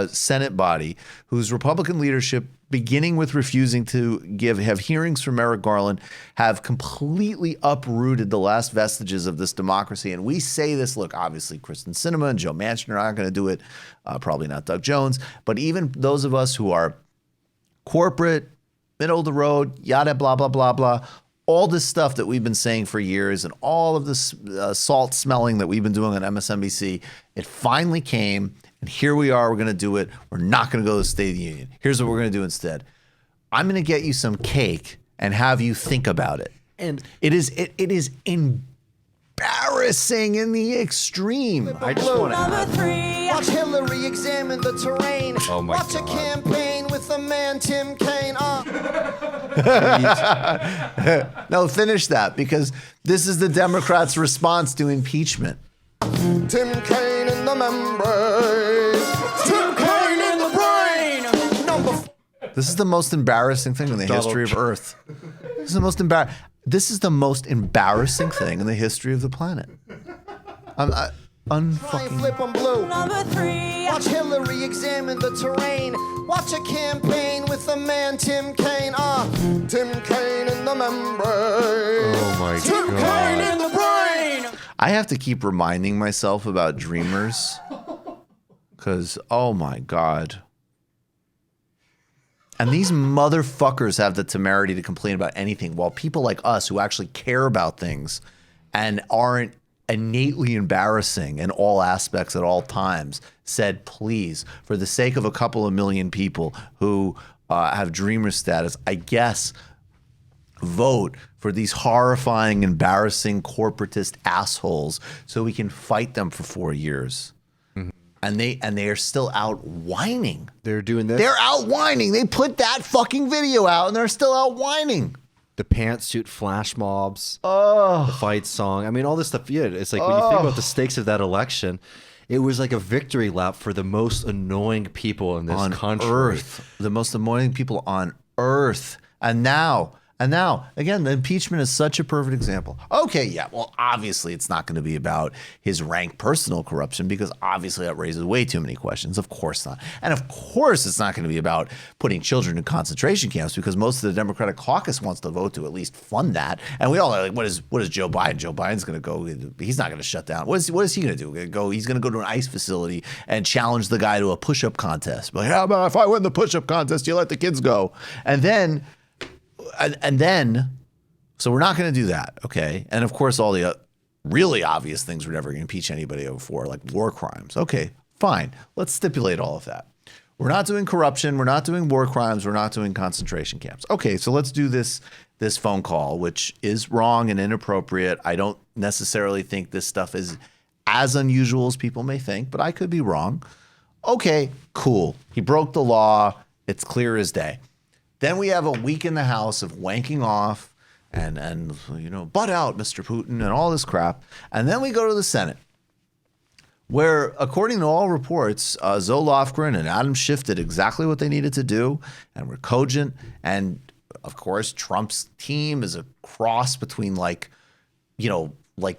Senate body whose Republican leadership, beginning with refusing to have hearings for Merrick Garland, have completely uprooted the last vestiges of this democracy. And we say this, look, obviously Kristen Sinema and Joe Manchin are not going to do it, probably not Doug Jones, but even those of us who are corporate, middle of the road, yada, blah, blah, blah, blah, all this stuff that we've been saying for years and all of this salt smelling that we've been doing on MSNBC, it finally came. And here we are. We're going to do it. We're not going to go to the State of the Union. Here's what we're going to do instead. I'm going to get you some cake and have you think about it. And it is embarrassing in the extreme. I just want to. Number 3. Watch Hillary examine the terrain. Oh my Watch God. a campaign with the man Tim Kaine. No, finish that, because this is the Democrats' response to impeachment. Tim Kaine in the membrane. Tim Kaine in the brain. This is the most embarrassing thing in the history of Earth. This is the most embarrassing thing in the history of the planet. Unfucking. Flip 'em blue. Number 3. Watch Hillary examine the terrain. Watch a campaign with the man Tim Kaine. Tim Kaine in the membrane. Oh my Tim God. Kaine in the brain. I have to keep reminding myself about dreamers, because, oh my God. And these motherfuckers have the temerity to complain about anything, while people like us who actually care about things and aren't innately embarrassing in all aspects at all times said, please, for the sake of a couple of million people who have dreamer status, I guess vote for these horrifying, embarrassing corporatist assholes so we can fight them for 4 years. And they are still out whining. They're doing this. They're out whining. They put that fucking video out and they're still out whining. The pantsuit flash mobs. The fight song. I mean, all this stuff. Yeah, it's like when you think about the stakes of that election, it was like a victory lap for the most annoying people in this country. Earth. The most annoying people on earth. And now, again, the impeachment is such a perfect example. Okay, yeah, well, obviously it's not going to be about his rank personal corruption because obviously that raises way too many questions. Of course not. And of course it's not going to be about putting children in concentration camps because most of the Democratic caucus wants to vote to at least fund that. And we all are like, what is Joe Biden? Joe Biden's going to go, he's not going to shut down. What is he going to do? He's going to go to an ICE facility and challenge the guy to a push-up contest. But how about if I win the push-up contest, you let the kids go? And then, so we're not going to do that, okay? And of course, all the really obvious things we're never going to impeach anybody over for, like war crimes. Okay, fine. Let's stipulate all of that. We're not doing corruption. We're not doing war crimes. We're not doing concentration camps. Okay, so let's do this phone call, which is wrong and inappropriate. I don't necessarily think this stuff is as unusual as people may think, but I could be wrong. Okay, cool. He broke the law. It's clear as day. Then we have a week in the House of wanking off and butt out, Mr. Putin, and all this crap. And then we go to the Senate, where, according to all reports, Zoe Lofgren and Adam Schiff did exactly what they needed to do and were cogent. And, of course, Trump's team is a cross between, like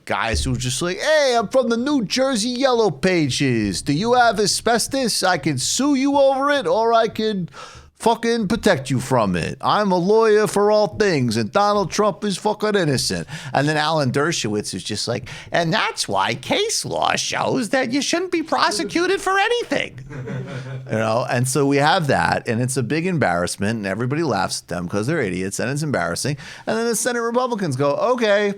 guys who are just like, hey, I'm from the New Jersey Yellow Pages. Do you have asbestos? I can sue you over it, or I could fucking protect you from it. I'm a lawyer for all things, and Donald Trump is fucking innocent. And then Alan Dershowitz is just like, and that's why case law shows that you shouldn't be prosecuted for anything. And so we have that, and it's a big embarrassment, and everybody laughs at them because they're idiots, and it's embarrassing. And then the Senate Republicans go, okay,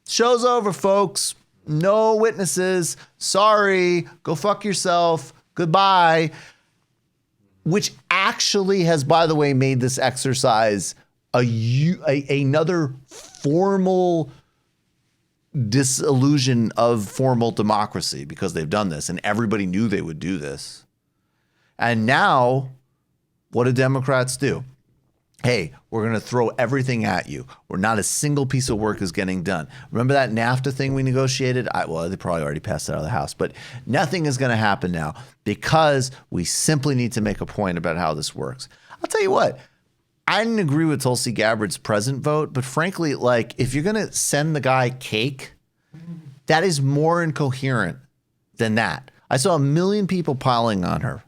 show's over, folks. No witnesses. Sorry. Go fuck yourself. Goodbye. Which actually has, by the way, made this exercise another formal disillusion of formal democracy because they've done this and everybody knew they would do this. And now, what do Democrats do? Hey, we're going to throw everything at you. Not a single piece of work is getting done. Remember that NAFTA thing we negotiated? They probably already passed it out of the House, but nothing is going to happen now because we simply need to make a point about how this works. I'll tell you what, I didn't agree with Tulsi Gabbard's present vote, but frankly, like, if you're going to send the guy cake, that is more incoherent than that. I saw 1 million people piling on her.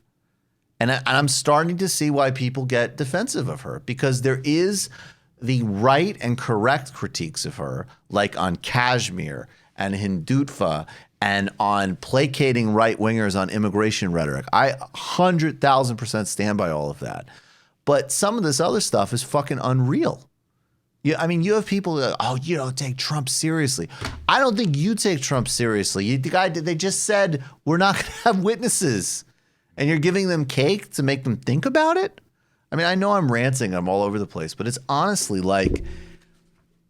And I'm starting to see why people get defensive of her, because there is the right and correct critiques of her, like on Kashmir and Hindutva and on placating right-wingers on immigration rhetoric. I 100,000% stand by all of that. But some of this other stuff is fucking unreal. You have people that, you don't take Trump seriously. I don't think you take Trump seriously. They just said we're not going to have witnesses. And you're giving them cake to make them think about it? I mean, I know I'm ranting, I'm all over the place, but it's honestly like,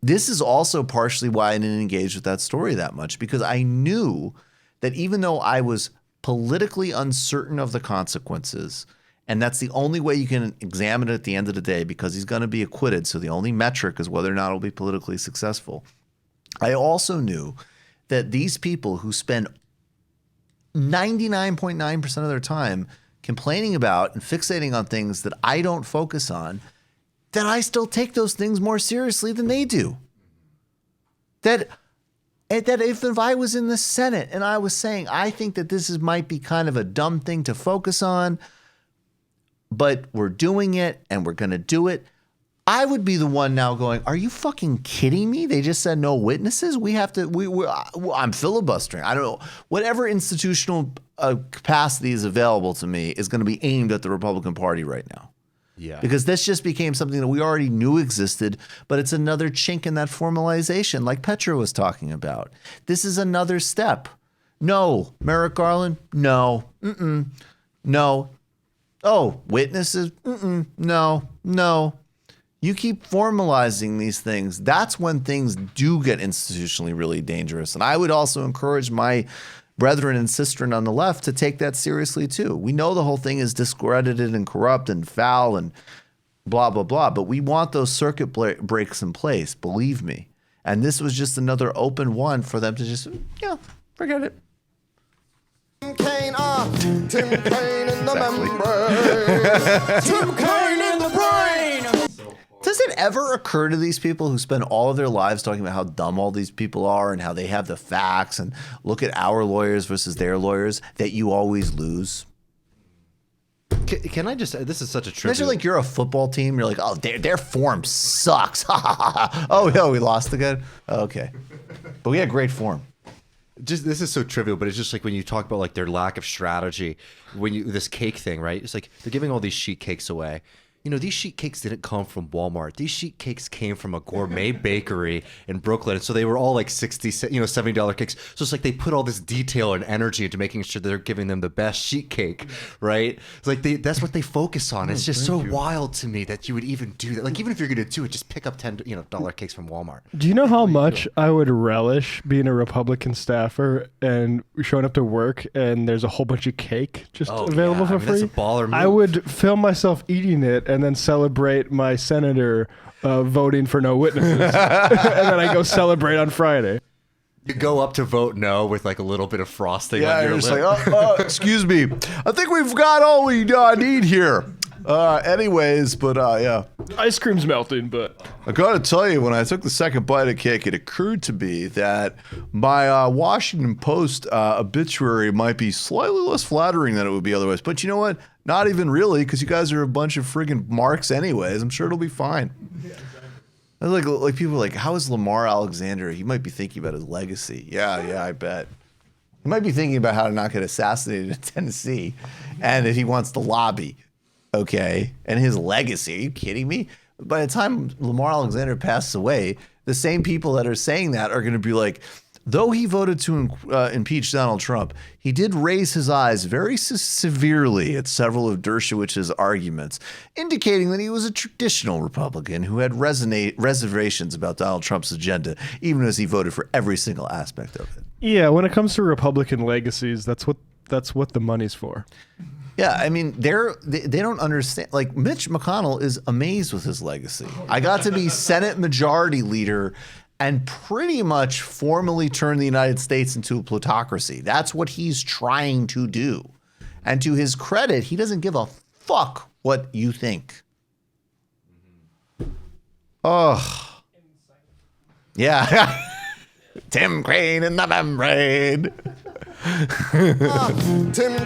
this is also partially why I didn't engage with that story that much, because I knew that even though I was politically uncertain of the consequences, and that's the only way you can examine it at the end of the day, because he's going to be acquitted, so the only metric is whether or not he'll be politically successful. I also knew that these people who spend 99.9% of their time complaining about and fixating on things that I don't focus on, that I still take those things more seriously than they do. That if I was in the Senate and I was saying, I think that this might be kind of a dumb thing to focus on, but we're doing it and we're going to do it, I would be the one now going, are you fucking kidding me? They just said no witnesses. I'm filibustering. I don't know. Whatever institutional capacity is available to me is going to be aimed at the Republican Party right now. Yeah. Because this just became something that we already knew existed, but it's another chink in that formalization like Petra was talking about. This is another step. No. Merrick Garland? No. No. Oh, witnesses? No. You keep formalizing these things. That's when things do get institutionally really dangerous. And I would also encourage my brethren and sistren on the left to take that seriously too. We know the whole thing is discredited and corrupt and foul and blah, blah, blah. But we want those circuit breaks in place, believe me. And this was just another open one for them to just, forget it. Tim Kaine in the membrane. Tim Kaine in the brain. Does it ever occur to these people who spend all of their lives talking about how dumb all these people are and how they have the facts and look at our lawyers versus their lawyers that you always lose? Can I just, this is such a trivial. Imagine like you're a football team. You're like, oh, their form sucks. Oh, yeah, we lost again. Okay. But we had great form. Just this is so trivial, but it's just like when you talk about like their lack of strategy, this cake thing, right? It's like they're giving all these sheet cakes away. You know, these sheet cakes didn't come from Walmart. These sheet cakes came from a gourmet bakery in Brooklyn. And so they were all like $70 cakes. So it's like they put all this detail and energy into making sure they're giving them the best sheet cake, right? It's like that's what they focus on. It's just so wild to me that you would even do that. Like even if you're going to do it, just pick up $10 cakes from Walmart. Do you know how much I would relish being a Republican staffer and showing up to work and there's a whole bunch of cake just available for free? That's a baller move. I would film myself eating it and then celebrate my senator voting for no witnesses. And then I go celebrate on Friday. You go up to vote no with like a little bit of frosting Yeah, on your you're just lip. like, excuse me. I think we've got all we need here. Anyways, but yeah. Ice cream's melting, but I gotta tell you, when I took the second bite of cake, it occurred to me that my Washington Post obituary might be slightly less flattering than it would be otherwise. But you know what? Not even really, because you guys are a bunch of friggin' marks anyways. I'm sure it'll be fine. Like people are like, how is Lamar Alexander? He might be thinking about his legacy. Yeah, I bet. He might be thinking about how to not get assassinated in Tennessee and if he wants to lobby. Okay, and his legacy. Are you kidding me? By the time Lamar Alexander passes away, the same people that are saying that are going to be like, though he voted to impeach Donald Trump, he did raise his eyes very severely at several of Dershowitz's arguments, indicating that he was a traditional Republican who had reservations about Donald Trump's agenda, even as he voted for every single aspect of it. yeah, when it comes to Republican legacies, that's what the money's for. Yeah, I mean, they don't understand. Like, Mitch McConnell is amazed with his legacy. I got to be Senate Majority Leader and pretty much formally turn the United States into a plutocracy. That's what he's trying to do. And to his credit, he doesn't give a fuck what you think. Oh. Yeah. Tim Kaine in the membrane. Tim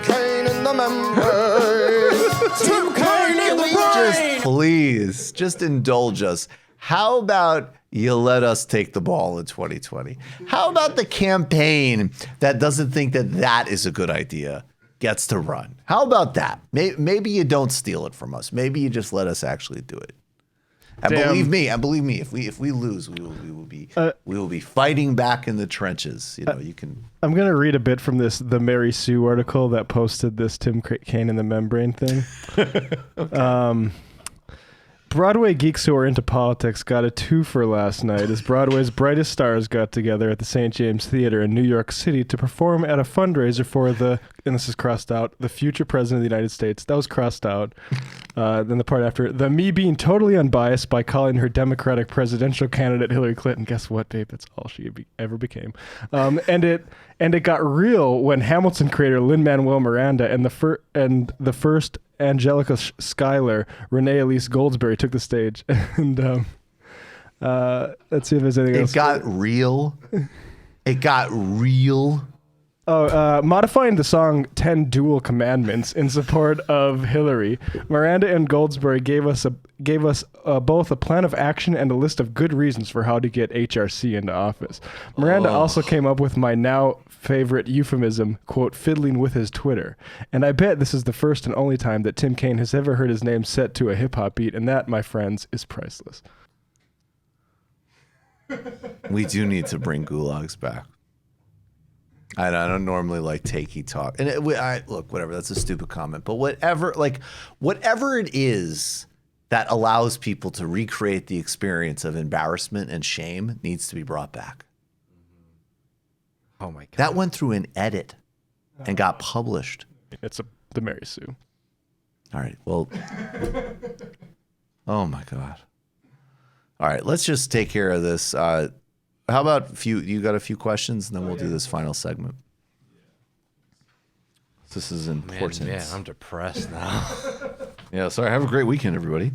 Kaine in the membrane. Tim Kaine in the brain. Please, just indulge us. How about you let us take the ball in 2020? How about the campaign that doesn't think that is a good idea gets to run? How about that? Maybe you don't steal it from us. Maybe you just let us actually do it. And believe me, if we lose, we will be fighting back in the trenches. You know, you can. I'm gonna read a bit from the Mary Sue article that posted this Tim Kaine in the membrane thing. Okay. Broadway geeks who are into politics got a twofer last night as Broadway's brightest stars got together at the St. James Theater in New York City to perform at a fundraiser for and this is crossed out, the future president of the United States. That was crossed out. Then the part after, the me being totally unbiased by calling her Democratic presidential candidate Hillary Clinton. Guess what, babe? That's all she ever became. And it got real when Hamilton creator Lin-Manuel Miranda and the first Angelica Schuyler, Renee Elise Goldsberry took the stage. And let's see if there's anything else. It got real. It got real. Modifying the song 10 Dual Commandments in support of Hillary, Miranda and Goldsberry gave us both a plan of action and a list of good reasons for how to get HRC into office. Miranda also came up with my now favorite euphemism, quote, fiddling with his Twitter. And I bet this is the first and only time that Tim Kaine has ever heard his name set to a hip-hop beat, and that, my friends, is priceless. We do need to bring gulags back. I don't normally like takey talk. And look, whatever, that's a stupid comment. But whatever it is that allows people to recreate the experience of embarrassment and shame needs to be brought back. Oh my God. That went through an edit and got published. It's the Mary Sue. All right. Well, oh my God. All right. Let's just take care of this. How about you got a few questions and then we'll do this final segment. This is important. Man, I'm depressed now. Yeah, sorry. Have a great weekend, everybody.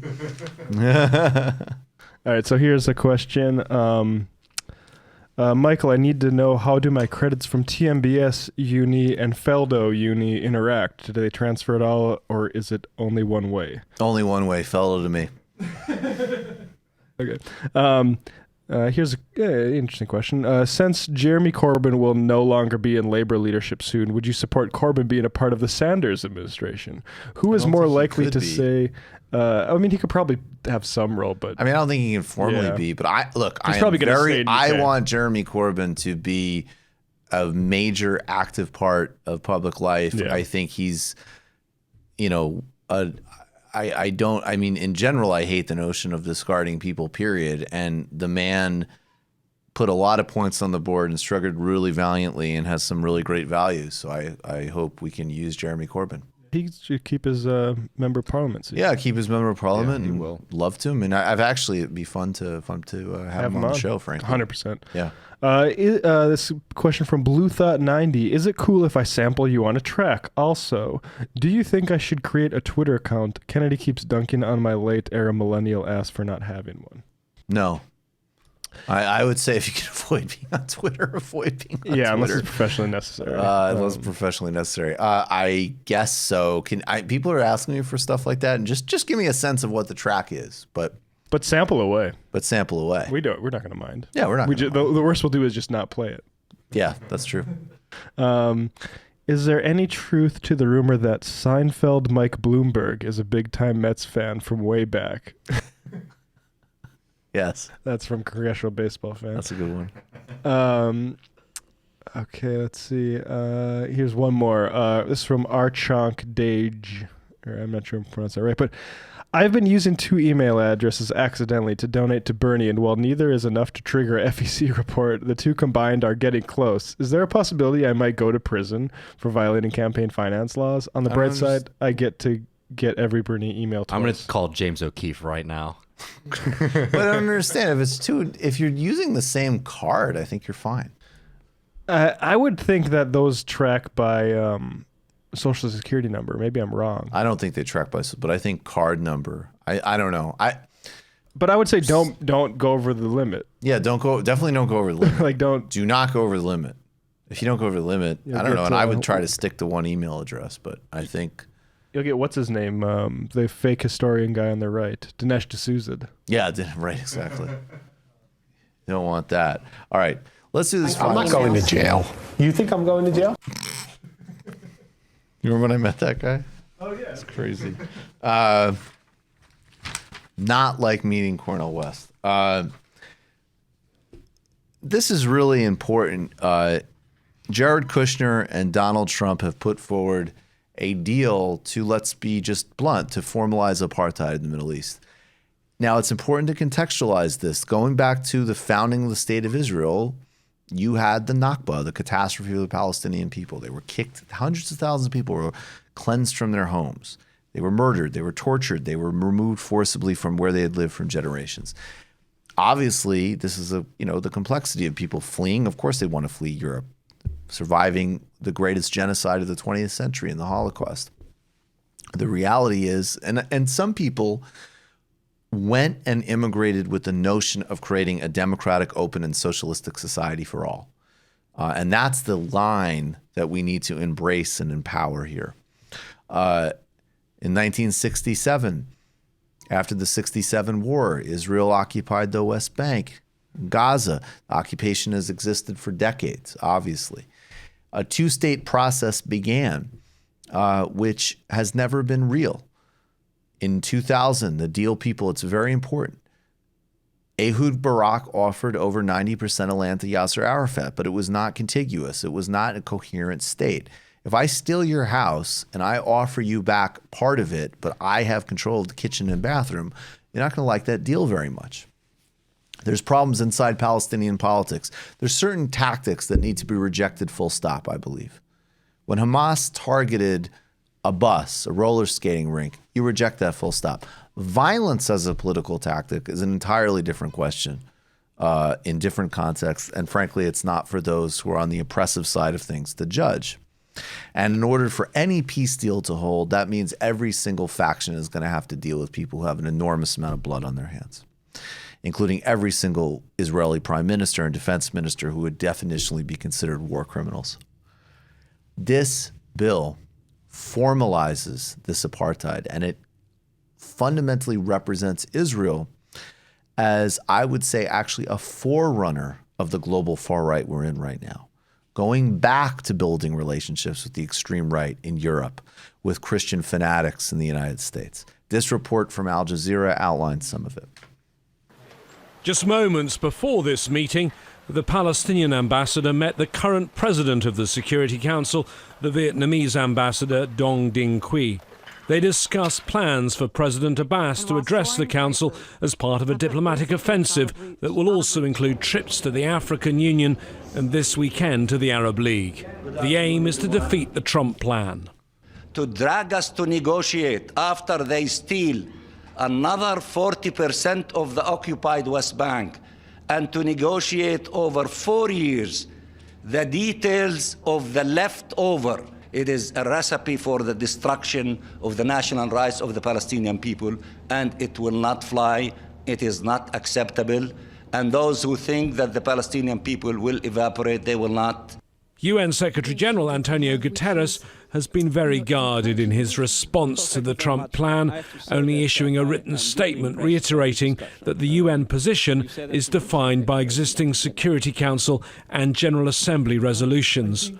All right, so here's a question. Michael, I need to know, how do my credits from TMBS Uni and Feldo Uni interact? Do they transfer at all, or is it only one way? Only one way, Feldo to me. Okay. Here's an interesting question. Since Jeremy Corbyn will no longer be in Labour leadership soon, would you support Corbyn being a part of the Sanders administration? Who is more likely to say... I mean, he could probably have some role, but... I mean, I don't think he can formally be, but I want Jeremy Corbyn to be a major active part of public life. Yeah. I think he's, in general, I hate the notion of discarding people, period. And the man put a lot of points on the board and struggled really valiantly and has some really great values. So I hope we can use Jeremy Corbyn. He should keep his member of parliament seat. Yeah, keep his member of parliament. Yeah, he and will. Love to him. And I've actually, it'd be fun to have him on the show, frankly. 100%. Yeah. This question from Blue Thought 90. Is it cool if I sample you on a track? Also, do you think I should create a Twitter account? Kennedy keeps dunking on my late era millennial ass for not having one. No. I would say if you can avoid being on Twitter, avoid being on Twitter. Yeah, unless it's professionally necessary. Unless professionally necessary. I guess so. People are asking me for stuff like that, and just give me a sense of what the track is. But sample away. We're not going to mind. Yeah, we're not. The worst we'll do is just not play it. Yeah, that's true. Is there any truth to the rumor that Seinfeld Mike Bloomberg is a big-time Mets fan from way back? Yes. That's from Congressional Baseball Fan. That's a good one. Okay, let's see. Here's one more. This is from Archonk Dage. I'm not sure if I'm pronouncing that right, but I've been using 2 email addresses accidentally to donate to Bernie, and while neither is enough to trigger a FEC report, the 2 combined are getting close. Is there a possibility I might go to prison for violating campaign finance laws? On the bright side, I get to get every Bernie email twice. I'm going to call James O'Keefe right now. But I don't understand. If you're using the same card, I think you're fine. I would think that those track by social security number. Maybe I'm wrong. I don't think they track by, but I think card number. I don't know. But I would say don't go over the limit. Yeah, definitely don't go over the limit. Do not go over the limit. If you don't go over the limit, I don't know. And I would try to stick to one email address, but I think you'll get what's his name, the fake historian guy on the right, Dinesh D'Souza. Yeah, right, exactly. You don't want that. All right, let's do this. I'm not going to jail. You think I'm going to jail? You remember when I met that guy? Oh yeah, it's crazy. Not like meeting Cornel West. This is really important. Jared Kushner and Donald Trump have put forward a deal to, let's be just blunt, to formalize apartheid in the Middle East. Now, it's important to contextualize this. Going back to the founding of the State of Israel, you had the Nakba, the catastrophe of the Palestinian people. They were kicked. Hundreds of thousands of people were cleansed from their homes. They were murdered. They were tortured. They were removed forcibly from where they had lived from generations. Obviously, this is the complexity of people fleeing. Of course, they want to flee Europe, surviving the greatest genocide of the 20th century in the Holocaust. The reality is, and some people went and immigrated with the notion of creating a democratic, open, and socialistic society for all. And that's the line that we need to embrace and empower here. In 1967, after the 67 war, Israel occupied the West Bank, Gaza. Occupation has existed for decades, obviously. A 2-state process began, which has never been real. In 2000, the deal, people, it's very important. Ehud Barak offered over 90% of land to Yasser Arafat, but it was not contiguous. It was not a coherent state. If I steal your house and I offer you back part of it, but I have control of the kitchen and bathroom, you're not going to like that deal very much. There's problems inside Palestinian politics. There's certain tactics that need to be rejected full stop, I believe. When Hamas targeted a bus, a roller skating rink, you reject that full stop. Violence as a political tactic is an entirely different question in different contexts. And frankly, it's not for those who are on the oppressive side of things to judge. And in order for any peace deal to hold, that means every single faction is going to have to deal with people who have an enormous amount of blood on their hands, including every single Israeli prime minister and defense minister who would definitionally be considered war criminals. This bill formalizes this apartheid, and it fundamentally represents Israel as, I would say, actually a forerunner of the global far right we're in right now, going back to building relationships with the extreme right in Europe, with Christian fanatics in the United States. This report from Al Jazeera outlines some of it. Just moments before this meeting, the Palestinian ambassador met the current president of the Security Council, the Vietnamese ambassador Dong Dinh Quy. They discussed plans for President Abbas to address the council as part of a diplomatic offensive that will also include trips to the African Union and this weekend to the Arab League. The aim is to defeat the Trump plan. To drag us to negotiate after they steal another 40% of the occupied West Bank, and to negotiate over 4 years the details of the leftover. It is a recipe for the destruction of the national rights of the Palestinian people, and it will not fly. It is not acceptable. And those who think that the Palestinian people will evaporate, they will not. UN Secretary-General Antonio Guterres has been very guarded in his response to the Trump plan, only issuing a written statement reiterating that the UN position is defined by existing Security Council and General Assembly resolutions.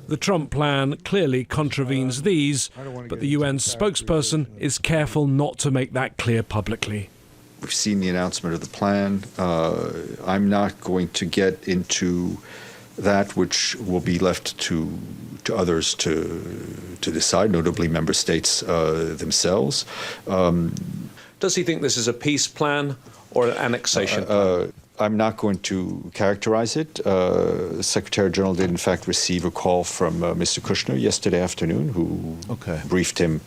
The Trump plan clearly contravenes these, but the UN spokesperson is careful not to make that clear publicly. We've seen the announcement of the plan. I'm not going to get into that which will be left to others to decide, notably member states themselves. Does he think this is a peace plan or an annexation plan? I'm not going to characterize it. The Secretary General did, in fact, receive a call from Mr. Kushner yesterday afternoon, who briefed him.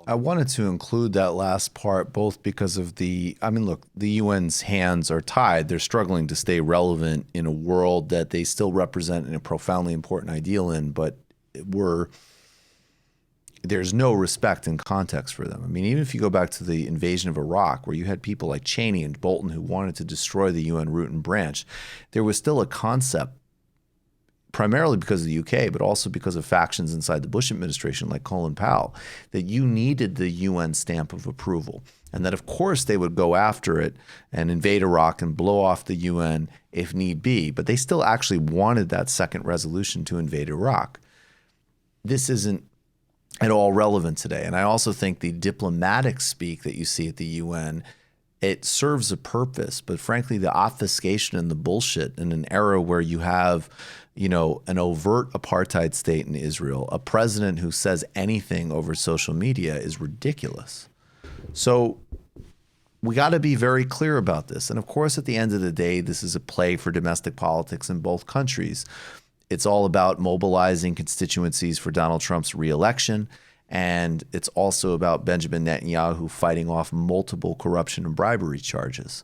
I wanted to include that last part, both because of the UN's hands are tied. They're struggling to stay relevant in a world that they still represent in a profoundly important ideal in, but there's no respect and context for them. I mean, even if you go back to the invasion of Iraq, where you had people like Cheney and Bolton who wanted to destroy the UN root and branch, there was still a concept, primarily because of the UK, but also because of factions inside the Bush administration like Colin Powell, that you needed the UN stamp of approval. And that, of course, they would go after it and invade Iraq and blow off the UN if need be. But they still actually wanted that second resolution to invade Iraq. This isn't at all relevant today. And I also think the diplomatic speak that you see at the UN, it serves a purpose. But frankly, the obfuscation and the bullshit in an era where you have an overt apartheid state in Israel, a president who says anything over social media is ridiculous. So we got to be very clear about this. And of course, at the end of the day, this is a play for domestic politics in both countries. It's all about mobilizing constituencies for Donald Trump's reelection. And it's also about Benjamin Netanyahu fighting off multiple corruption and bribery charges.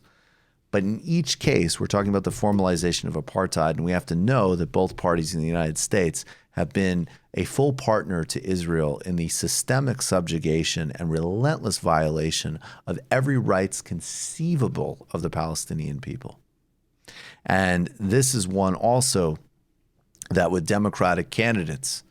But in each case, we're talking about the formalization of apartheid, and we have to know that both parties in the United States have been a full partner to Israel in the systemic subjugation and relentless violation of every rights conceivable of the Palestinian people. And this is one also that with Democratic candidates,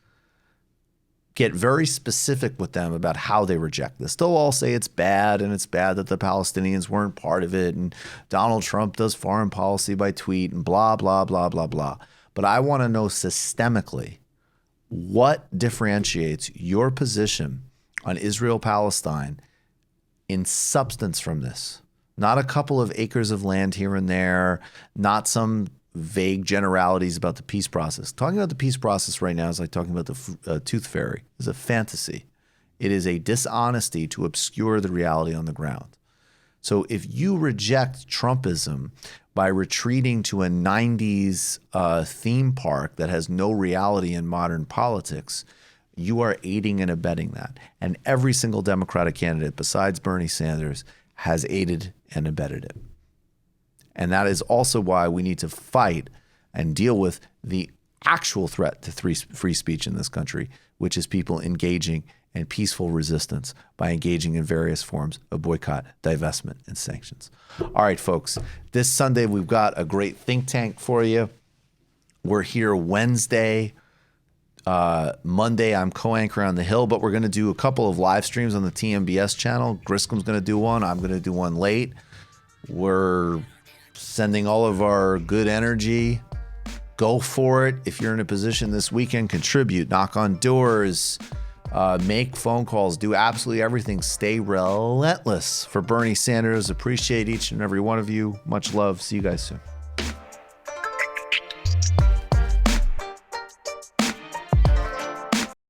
get very specific with them about how they reject this. They'll all say it's bad, and it's bad that the Palestinians weren't part of it, and Donald Trump does foreign policy by tweet, and blah, blah, blah, blah, blah. But I want to know systemically what differentiates your position on Israel-Palestine in substance from this. Not a couple of acres of land here and there, not some vague generalities about the peace process. Talking about the peace process right now is like talking about the tooth fairy. It's a fantasy. It is a dishonesty to obscure the reality on the ground. So if you reject Trumpism by retreating to a 90s theme park that has no reality in modern politics, you are aiding and abetting that. And every single Democratic candidate besides Bernie Sanders has aided and abetted it. And that is also why we need to fight and deal with the actual threat to free speech in this country, which is people engaging in peaceful resistance by engaging in various forms of boycott, divestment, and sanctions. All right, folks, this Sunday we've got a great think tank for you. We're here Wednesday. Monday, I'm co-anchoring on the Hill, but we're going to do a couple of live streams on the TMBS channel. Griscom's going to do one. I'm going to do one late. We're sending all of our good energy. Go for it. If you're in a position this weekend, contribute, knock on doors, make phone calls, do absolutely everything. Stay relentless for Bernie Sanders. Appreciate each and every one of you. Much love. See you guys soon.